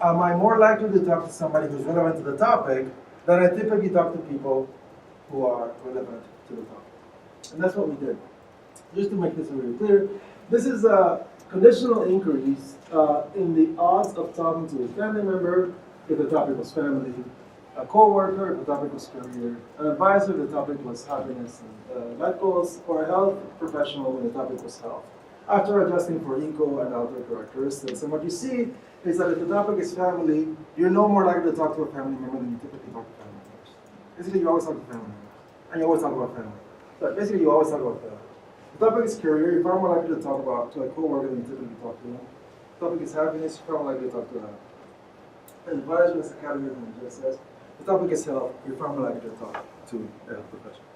am I more likely to talk to somebody who's relevant to the topic than I typically talk to people who are relevant to the topic? And that's what we did. Just to make this really clear, this is a conditional increase in the odds of talking to a family member if the topic was family, a co-worker if the topic was career, an advisor if the topic was happiness and life goals, or a health professional when the topic was health, after adjusting for eco and outer characteristics. And what you see is that if the topic is family, you're no more likely to talk to a family member than you typically talk to family members. Basically, you always talk to family members, and you always talk about family. But basically, you always talk about family. If the topic is career, you're far more likely to talk to a co-worker than you typically talk to them. If the topic is happiness, you're far more likely to talk to an advisor as a category from GSS. If the topic is health, you're far more likely to talk to a health professional.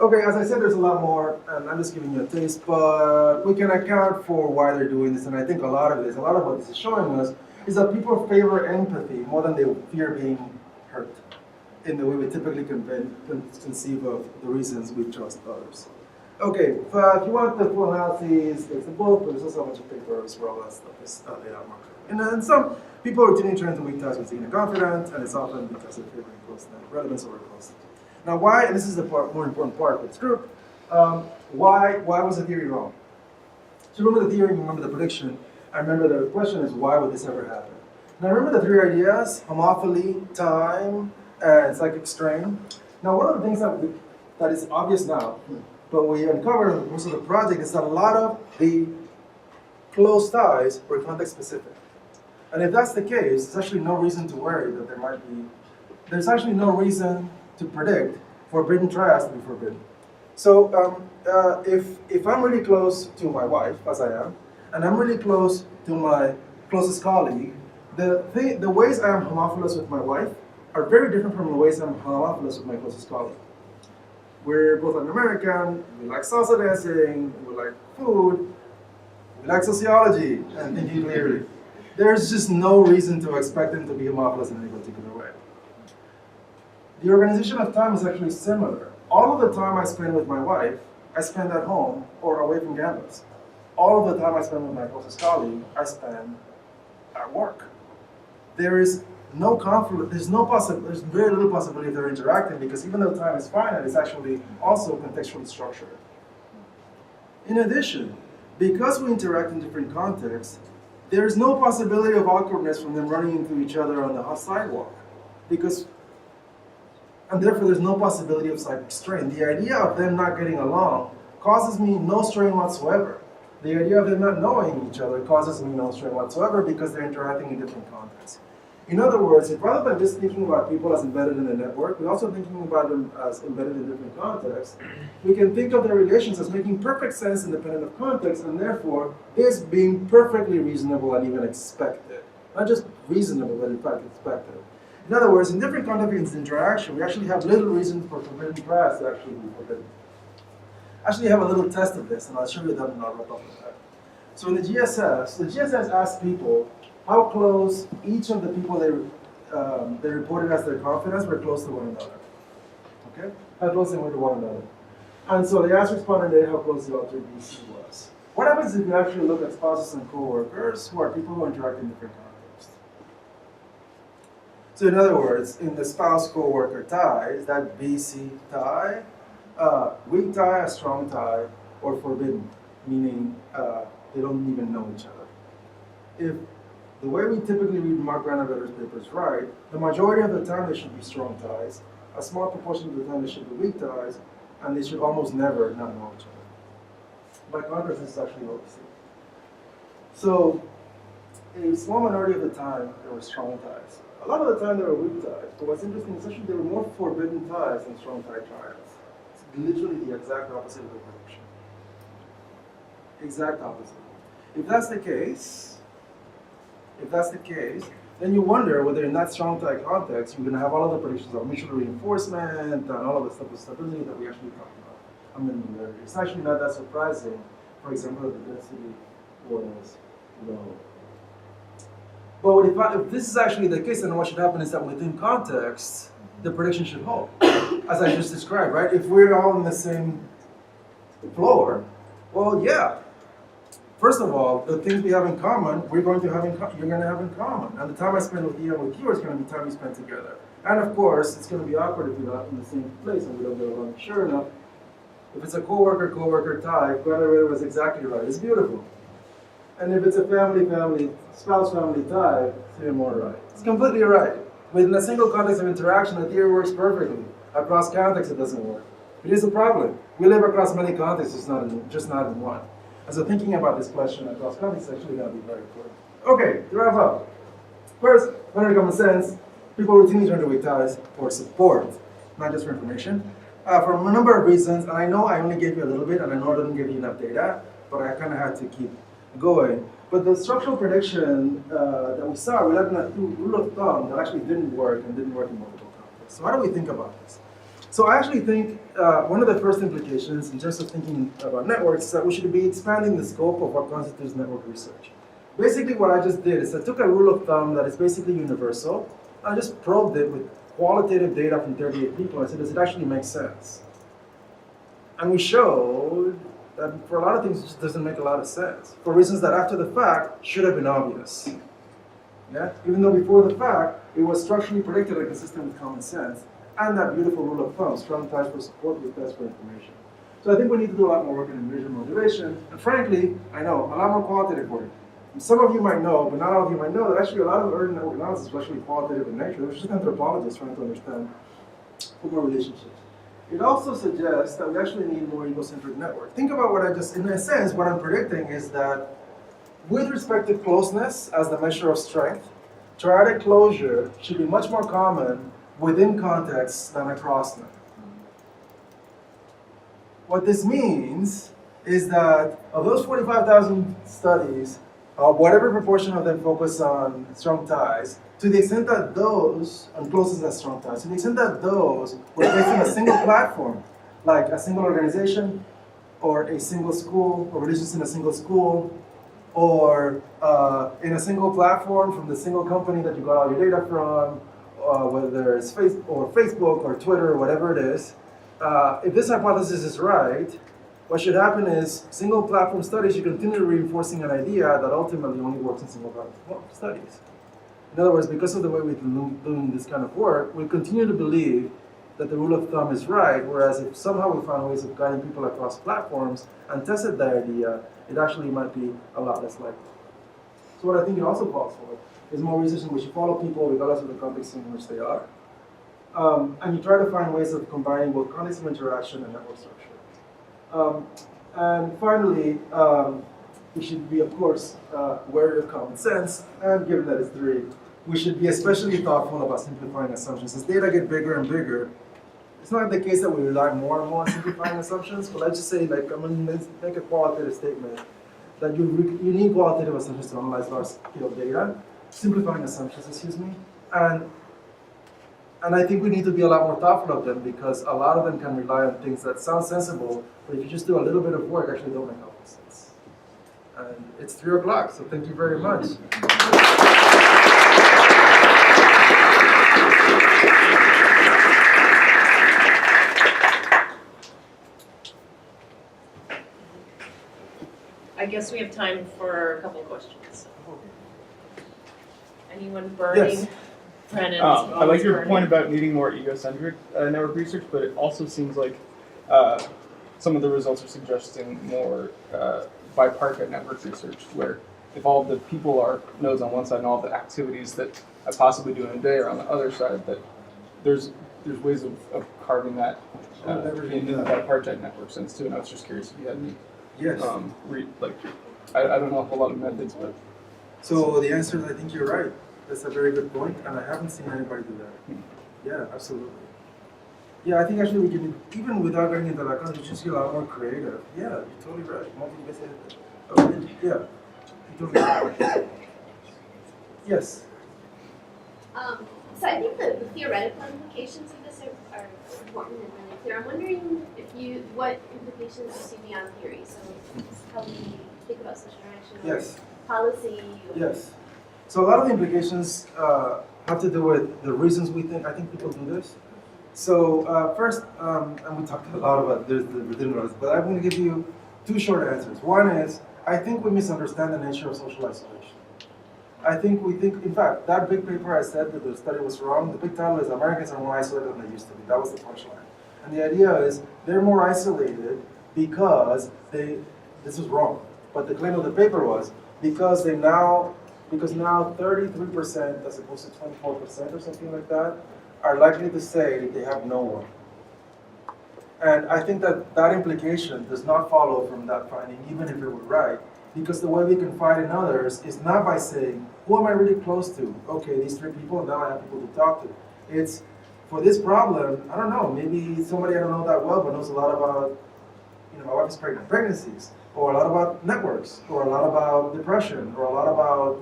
Okay, as I said, there's a lot more, and I'm just giving you a taste, but we can account for why they're doing this, and I think a lot of what this is showing us is that people favor empathy more than they fear being hurt in the way we typically conceive of the reasons we trust others. Okay, if you want the full analysis, there's the book, but there's also a bunch of papers where all that stuff is laid out more clearly. And then some people routinely turn to weak ties with being confident, and it's often because they're favoring closeness, relevance over closeness. Now, why, and this is the more important part of this group, why was the theory wrong? So remember the theory, remember the prediction, and remember the question is, why would this ever happen? Now remember the 3 ideas, homophily, time, and psychic strain. Now one of the things that is obvious now, but we uncovered in most of the project is that a lot of the close ties were context specific. And if that's the case, there's actually no reason to worry that there's actually no reason to predict forbidden triads to be forbidden. So if I'm really close to my wife, as I am, and I'm really close to my closest colleague, the ways I am homophilous with my wife are very different from the ways I'm homophilous with my closest colleague. We're both Latin American, we like salsa dancing, we like food, we like sociology, and thinking clearly. There's just no reason to expect them to be homophilous in any particular way. The organization of time is actually similar. All of the time I spend with my wife, I spend at home or away from campus. All of the time I spend with my closest colleague, I spend at work. There is no conflict, there's very little possibility of they're interacting because even though time is finite, it's actually also contextually structured. In addition, because we interact in different contexts, there's no possibility of awkwardness from them running into each other on the sidewalk. And therefore there's no possibility of psychic strain. The idea of them not getting along causes me no strain whatsoever. The idea of them not knowing each other causes me no strain whatsoever because they're interacting in different contexts. In other words, rather than just thinking about people as embedded in a network, we're also thinking about them as embedded in different contexts. We can think of their relations as making perfect sense independent of context, and therefore, this being perfectly reasonable and even expected. Not just reasonable, but in fact expected. In other words, in different contexts of interaction, we actually have little reason for forbidden class to actually be forbidden. Actually, I have a little test of this, and I'll show you that and I'll wrap up with that. So in the GSS asks people how close each of the people they reported as their confidence were close to one another. Okay? How close they were to one another. And so they asked respondent A how close the altered BC was. What happens if you actually look at spouses and co-workers who are people who interact in different contexts? So in other words, in the spouse co-worker ties, that BC tie, weak tie, a strong tie, or forbidden, meaning they don't even know each other. If the way we typically read Mark Granovetter's papers right, the majority of the time they should be strong ties, a small proportion of the time they should be weak ties, and they should almost never not know each other. By contrast, this is actually what we see. So, a small minority of the time, there were strong ties. A lot of the time, there were weak ties. But what's interesting is actually there were more forbidden ties than strong tie trials. It's literally the exact opposite of the prediction. Exact opposite. If that's the case, then you wonder whether in that strong tie context, you're going to have all of the predictions of mutual reinforcement and all of the stuff of stability that we actually talked about a minute earlier. It's actually not that surprising, for example, that the density was low. But if this is actually the case, then what should happen is that within context, the prediction should hold, as I just described, right? If we're all on the same floor, well, yeah. First of all, the things we have in common, you're going to have in common. And the time I spend with you and with you is going to be time we spend together. And of course, it's going to be awkward if we're not in the same place and we don't get along. Sure enough, if it's a coworker tie, Granovetter was exactly right. It's beautiful. And if it's a spouse-family tie, it's even more right. It's completely right. Within a single context of interaction, the theory works perfectly. Across contexts, it doesn't work. It is a problem. We live across many contexts, just not in one. And so thinking about this question across contexts is actually going to be very important. Okay, to wrap up. First, under common sense, people routinely turn to weak ties for support, not just for information. For a number of reasons, and I know I only gave you a little bit, and I know I didn't give you enough data, but I kind of had to keep going. But the structural prediction that we saw, we had a rule of thumb that actually didn't work and didn't work in multiple contexts. So how do we think about this? So I actually think one of the first implications in terms of thinking about networks is that we should be expanding the scope of what constitutes network research. Basically what I just did is I took a rule of thumb that is basically universal, and I just probed it with qualitative data from 38 people and said, does it actually make sense? And we showed that for a lot of things it just doesn't make a lot of sense, for reasons that after the fact should have been obvious. Yeah? Even though before the fact, it was structurally predicted and consistent with common sense. And that beautiful rule of thumb, strong ties for support, weak ties for information. So I think we need to do a lot more work in visual motivation. And frankly, I know, a lot more qualitative work. And some of you might know, but not all of you might know, that actually a lot of early network analysis is actually qualitative in nature. There's just anthropologists trying to understand human relationships. It also suggests that we actually need more egocentric network. Think about what I just, in a sense, what I'm predicting is that with respect to closeness as the measure of strength, triadic closure should be much more common within context than across them. What this means is that of those 45,000 studies, whatever proportion of them focus on strong ties, to the extent that those, and closest as strong ties, to the extent that those were based on a single platform, like a single organization, or a single school, or religions in a single school, or in a single platform from the single company that you got all your data from, whether it's Facebook or Twitter or whatever it is, if this hypothesis is right, what should happen is single platform studies should continue reinforcing an idea that ultimately only works in single platform studies. In other words, because of the way we've been doing this kind of work, we continue to believe that the rule of thumb is right, whereas if somehow we found ways of guiding people across platforms and tested the idea, it actually might be a lot less likely. So what I think it also calls for is more research in which you follow people regardless of the context in which they are. And you try to find ways of combining both context of interaction and network structure. And finally, we should be, of course, wary of common sense, and given that it's 3, we should be especially thoughtful about simplifying assumptions. As data get bigger and bigger, it's not the case that we rely more and more on simplifying assumptions, but let's just say, like, I'm going to make a qualitative statement that you need qualitative assumptions to analyze large-scale data, simplifying assumptions, excuse me, and I think we need to be a lot more thoughtful of them because a lot of them can rely on things that sound sensible, but if you just do a little bit of work, actually don't make a lot of sense. And it's 3 o'clock, so thank you very much. I guess we have time for a couple of questions. Anyone burning? Yes. Brennan's I like your burning. point about needing more egocentric network research, but it also seems like some of the results are suggesting more bipartite network research, where if all the people are nodes on one side and all the activities that I possibly do in a day are on the other side, that there's ways of carving that in the bipartite network sense too. And I was just curious if you had any. Yes. I don't know a whole lot of methods, but So the answer is, I think you're right. That's a very good point, and I haven't seen anybody do that. Yeah, absolutely. Yeah, I think actually we can, even without getting into that, you just get a lot more creative. Yeah, you're totally right. Multi-faceted. Yeah, you're totally right. Yes. So I think the theoretical implications of this are important and really clear. I'm wondering what implications you see beyond theory. So how we think about social interaction, Yes. policy. Yes. So a lot of the implications have to do with the reasons I think people do this. So first, and we talked a lot about this within us, but I'm going to give you 2 short answers. One is, I think we misunderstand the nature of social isolation. I think in fact, that big paper I said that the study was wrong, the big title is Americans are more isolated than they used to be. That was the punchline. And the idea is they're more isolated because this was wrong. But the claim of the paper was because now 33% as opposed to 24% or something like that are likely to say they have no one. And I think that implication does not follow from that finding, even if it were right, because the way we can find in others is not by saying, who am I really close to? Okay, these 3 people, now I have people to talk to. It's, for this problem, I don't know, maybe somebody I don't know that well, but knows a lot about, my wife is pregnant, pregnancies, or a lot about networks, or a lot about depression, or a lot about,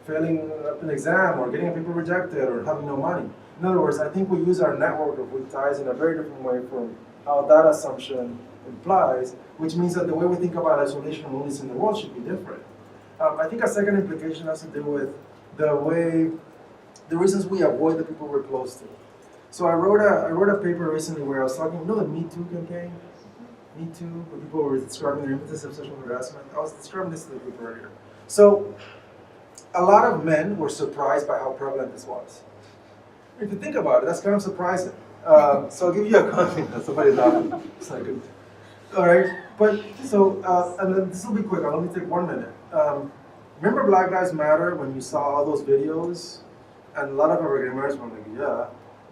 failing an exam, or getting a paper rejected, or having no money. In other words, I think we use our network of weak ties in a very different way from how that assumption implies, which means that the way we think about isolation and loneliness in the world should be different. I think a second implication has to do with the reasons we avoid the people we're close to. So I wrote a paper recently where I was talking, the Me Too campaign? Me Too, where people were describing their impetus of sexual harassment. I was describing this to the group earlier. So a lot of men were surprised by how prevalent this was. If you think about it, that's kind of surprising. So I'll give you a context. Somebody's laughing. It's not good. All right, but so, and then this will be quick. I'll only take 1 minute. Remember Black Lives Matter when you saw all those videos? And a lot of African Americans were like, yeah.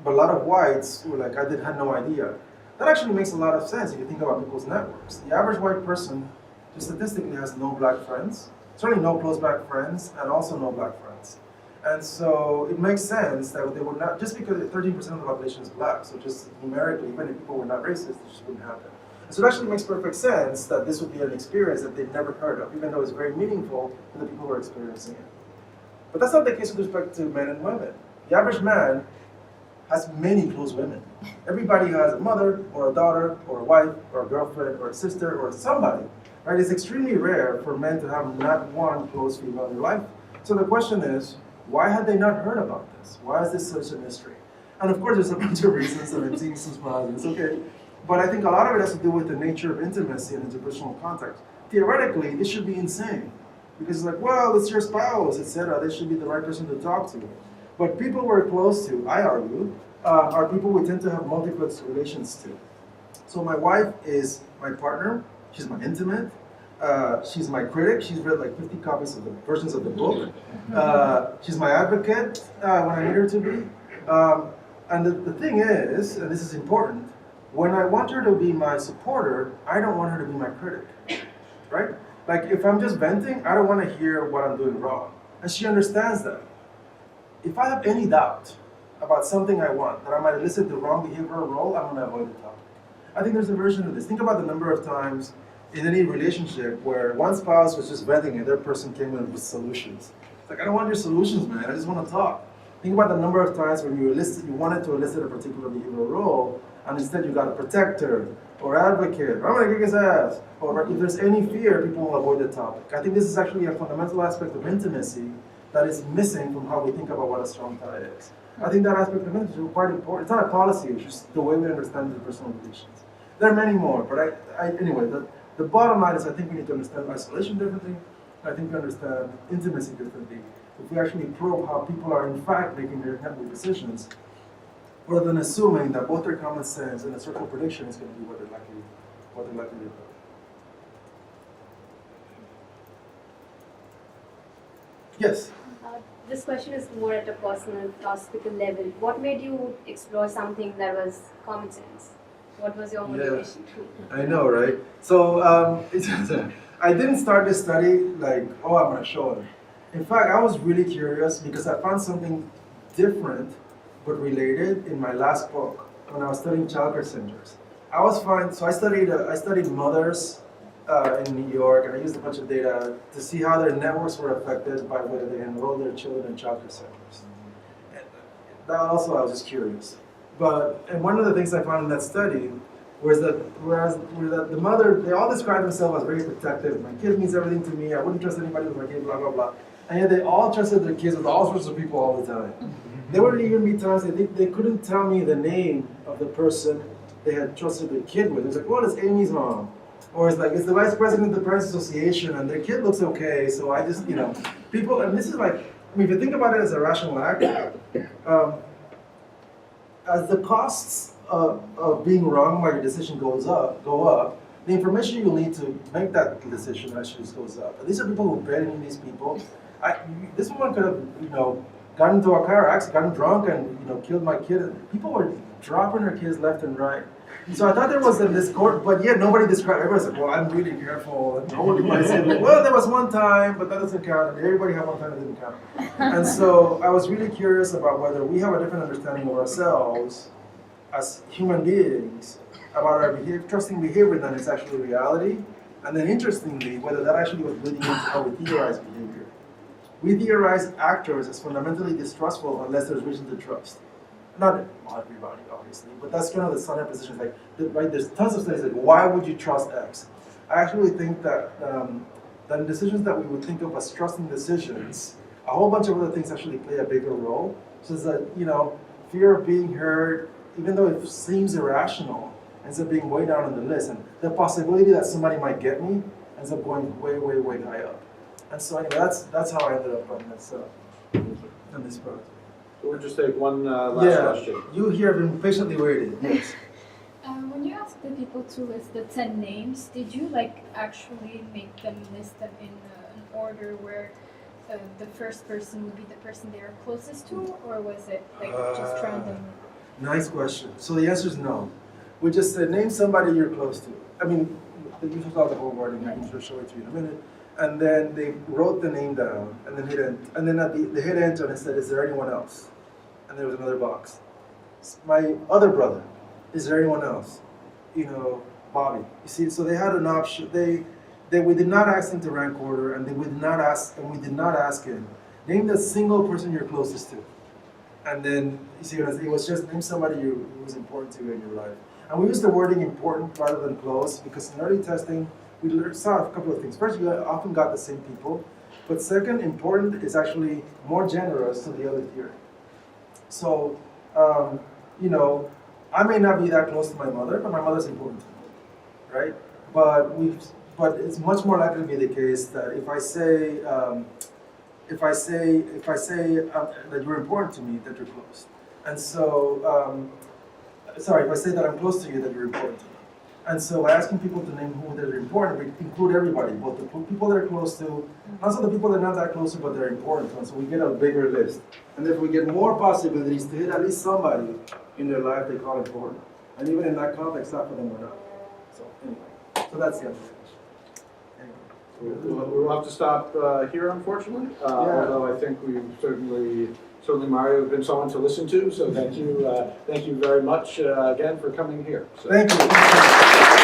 But a lot of whites were like, had no idea. That actually makes a lot of sense if you think about people's networks. The average white person, just statistically, has no black friends, certainly no close black friends, and also no black friends. And so it makes sense that they would not, just because 13% of the population is black, so just numerically, even if people were not racist, it just wouldn't happen. And so it actually makes perfect sense that this would be an experience that they'd never heard of, even though it's very meaningful to the people who are experiencing it. But that's not the case with respect to men and women. The average man has many close women. Everybody has a mother, or a daughter, or a wife, or a girlfriend, or a sister, or somebody. Right? It's extremely rare for men to have not one close female in their life. So the question is, why had they not heard about this? Why is this such a mystery? And of course, there's a bunch of reasons, and I'm seeing some smiles, it's okay. But I think a lot of it has to do with the nature of intimacy and interpersonal contact. Theoretically, this should be insane. Because it's like, well, it's your spouse, etc. They should be the right person to talk to. But people we're close to, I argue, are people we tend to have multiplex relations to. So my wife is my partner, she's my intimate, she's my critic, she's read like 50 copies of the versions of the book. She's my advocate when I need her to be. And the thing is, and this is important, when I want her to be my supporter, I don't want her to be my critic, right? Like if I'm just venting, I don't want to hear what I'm doing wrong. And she understands that. if I have any doubt about something I want, that I might elicit the wrong behavioral role, I'm gonna avoid the topic. I think there's a version of this. Think about the number of times in any relationship where one spouse was just venting and the other person came in with solutions. It's like, I don't want your solutions, man, I just wanna talk. Think about the number of times when you wanted to elicit a particular behavioral role, and instead you got a protector, or advocate, or I'm gonna kick his ass. Or if there's any fear, people will avoid the topic. I think this is actually a fundamental aspect of intimacy that is missing from how we think about what a strong tie is. I think that aspect of intimacy is quite important. It's not a policy, it's just the way we understand the personal relations. There are many more, but anyway, the bottom line is I think we need to understand isolation differently. I think we understand intimacy differently. If we actually probe how people are in fact making their network decisions, rather than assuming that both their common sense and a circle prediction is going to be what they're likely to do. Yes? This question is more at a personal, philosophical level. What made you explore something that was common sense? What was your motivation? I know, right? So I didn't start this study like, oh, I'm going to show it. In fact, I was really curious because I found something different but related in my last book when I was studying childcare centers. So I studied mothers in New York, and I used a bunch of data to see how their networks were affected by whether they enrolled their children in childcare centers. And that also, I was just curious. And one of the things I found in that study was that the mother, they all described themselves as very protective. My kid means everything to me. I wouldn't trust anybody with my kid, blah, blah, blah. And yet they all trusted their kids with all sorts of people all the time. There wouldn't even be times they couldn't tell me the name of the person they had trusted their kid with. It was like, well, it's Amy's mom. Or it's like, it's the vice president of the Parents Association and their kid looks okay, so I just, people, and this is like, I mean, if you think about it as a rational act, as the costs of being wrong by your decision go up, the information you'll need to make that decision actually goes up. And these are people who bet in these people. This woman could have, gotten into a car accident, gotten drunk, and killed my kid. People were dropping their kids left and right. So I thought there was in this court, but yet nobody described. Everybody said, "Well, I'm really careful." And nobody might say, "Well, there was one time, but that doesn't count." And everybody had one time that didn't count. And so I was really curious about whether we have a different understanding of ourselves as human beings about our trusting behavior than it's actually reality. And then interestingly, whether that actually was leading into how we theorize behavior. We theorize actors as fundamentally distrustful unless there's reason to trust. Not everybody, obviously, but that's kind of the standard position. Like, right? There's tons of studies like, why would you trust X? I actually think that that decisions that we would think of as trusting decisions, a whole bunch of other things actually play a bigger role. So it's that fear of being heard, even though it seems irrational, ends up being way down on the list, and the possibility that somebody might get me ends up going way, way, way high up. And so anyway, that's how I ended up on this project. So we'll just take one last question. You here have been patiently waiting. Yes. When you asked the people to list the 10 names, did you actually make them list them in an order where the first person would be the person they are closest to, or was it just random? Nice question. So the answer is no. We just said name somebody you're close to. I mean, you took out the whole wording. I can just show it to you in a minute. And then they wrote the name down, and then they hit enter and it said, "Is there anyone else?" And there was another box. My other brother. Is there anyone else? Bobby. You see, so they had an option. We did not ask them to rank order, and we did not ask him. Name the single person you're closest to. And then you see, it was just name somebody who was important to you in your life. And we used the wording important rather than close because in early testing, we saw a couple of things. First, you often got the same people. But second, important is actually more generous to the other theory. So, I may not be that close to my mother, but my mother's important to me, right? But it's much more likely to be the case that if I say that you're important to me, that you're close. And so, if I say that I'm close to you, that you're important to me. And so by asking people to name who they're important, we include everybody, both the people they're close to, and also the people they're not that close to, but they're important to. And so we get a bigger list. And if we get more possibilities to hit at least somebody in their life they call important. And even in that context, half of them were not. So anyway, so that's the answer. Anyway. We'll have to stop here, unfortunately. Although I think we've certainly Mario has been someone to listen to. So thank you very much again for coming here. So. Thank you.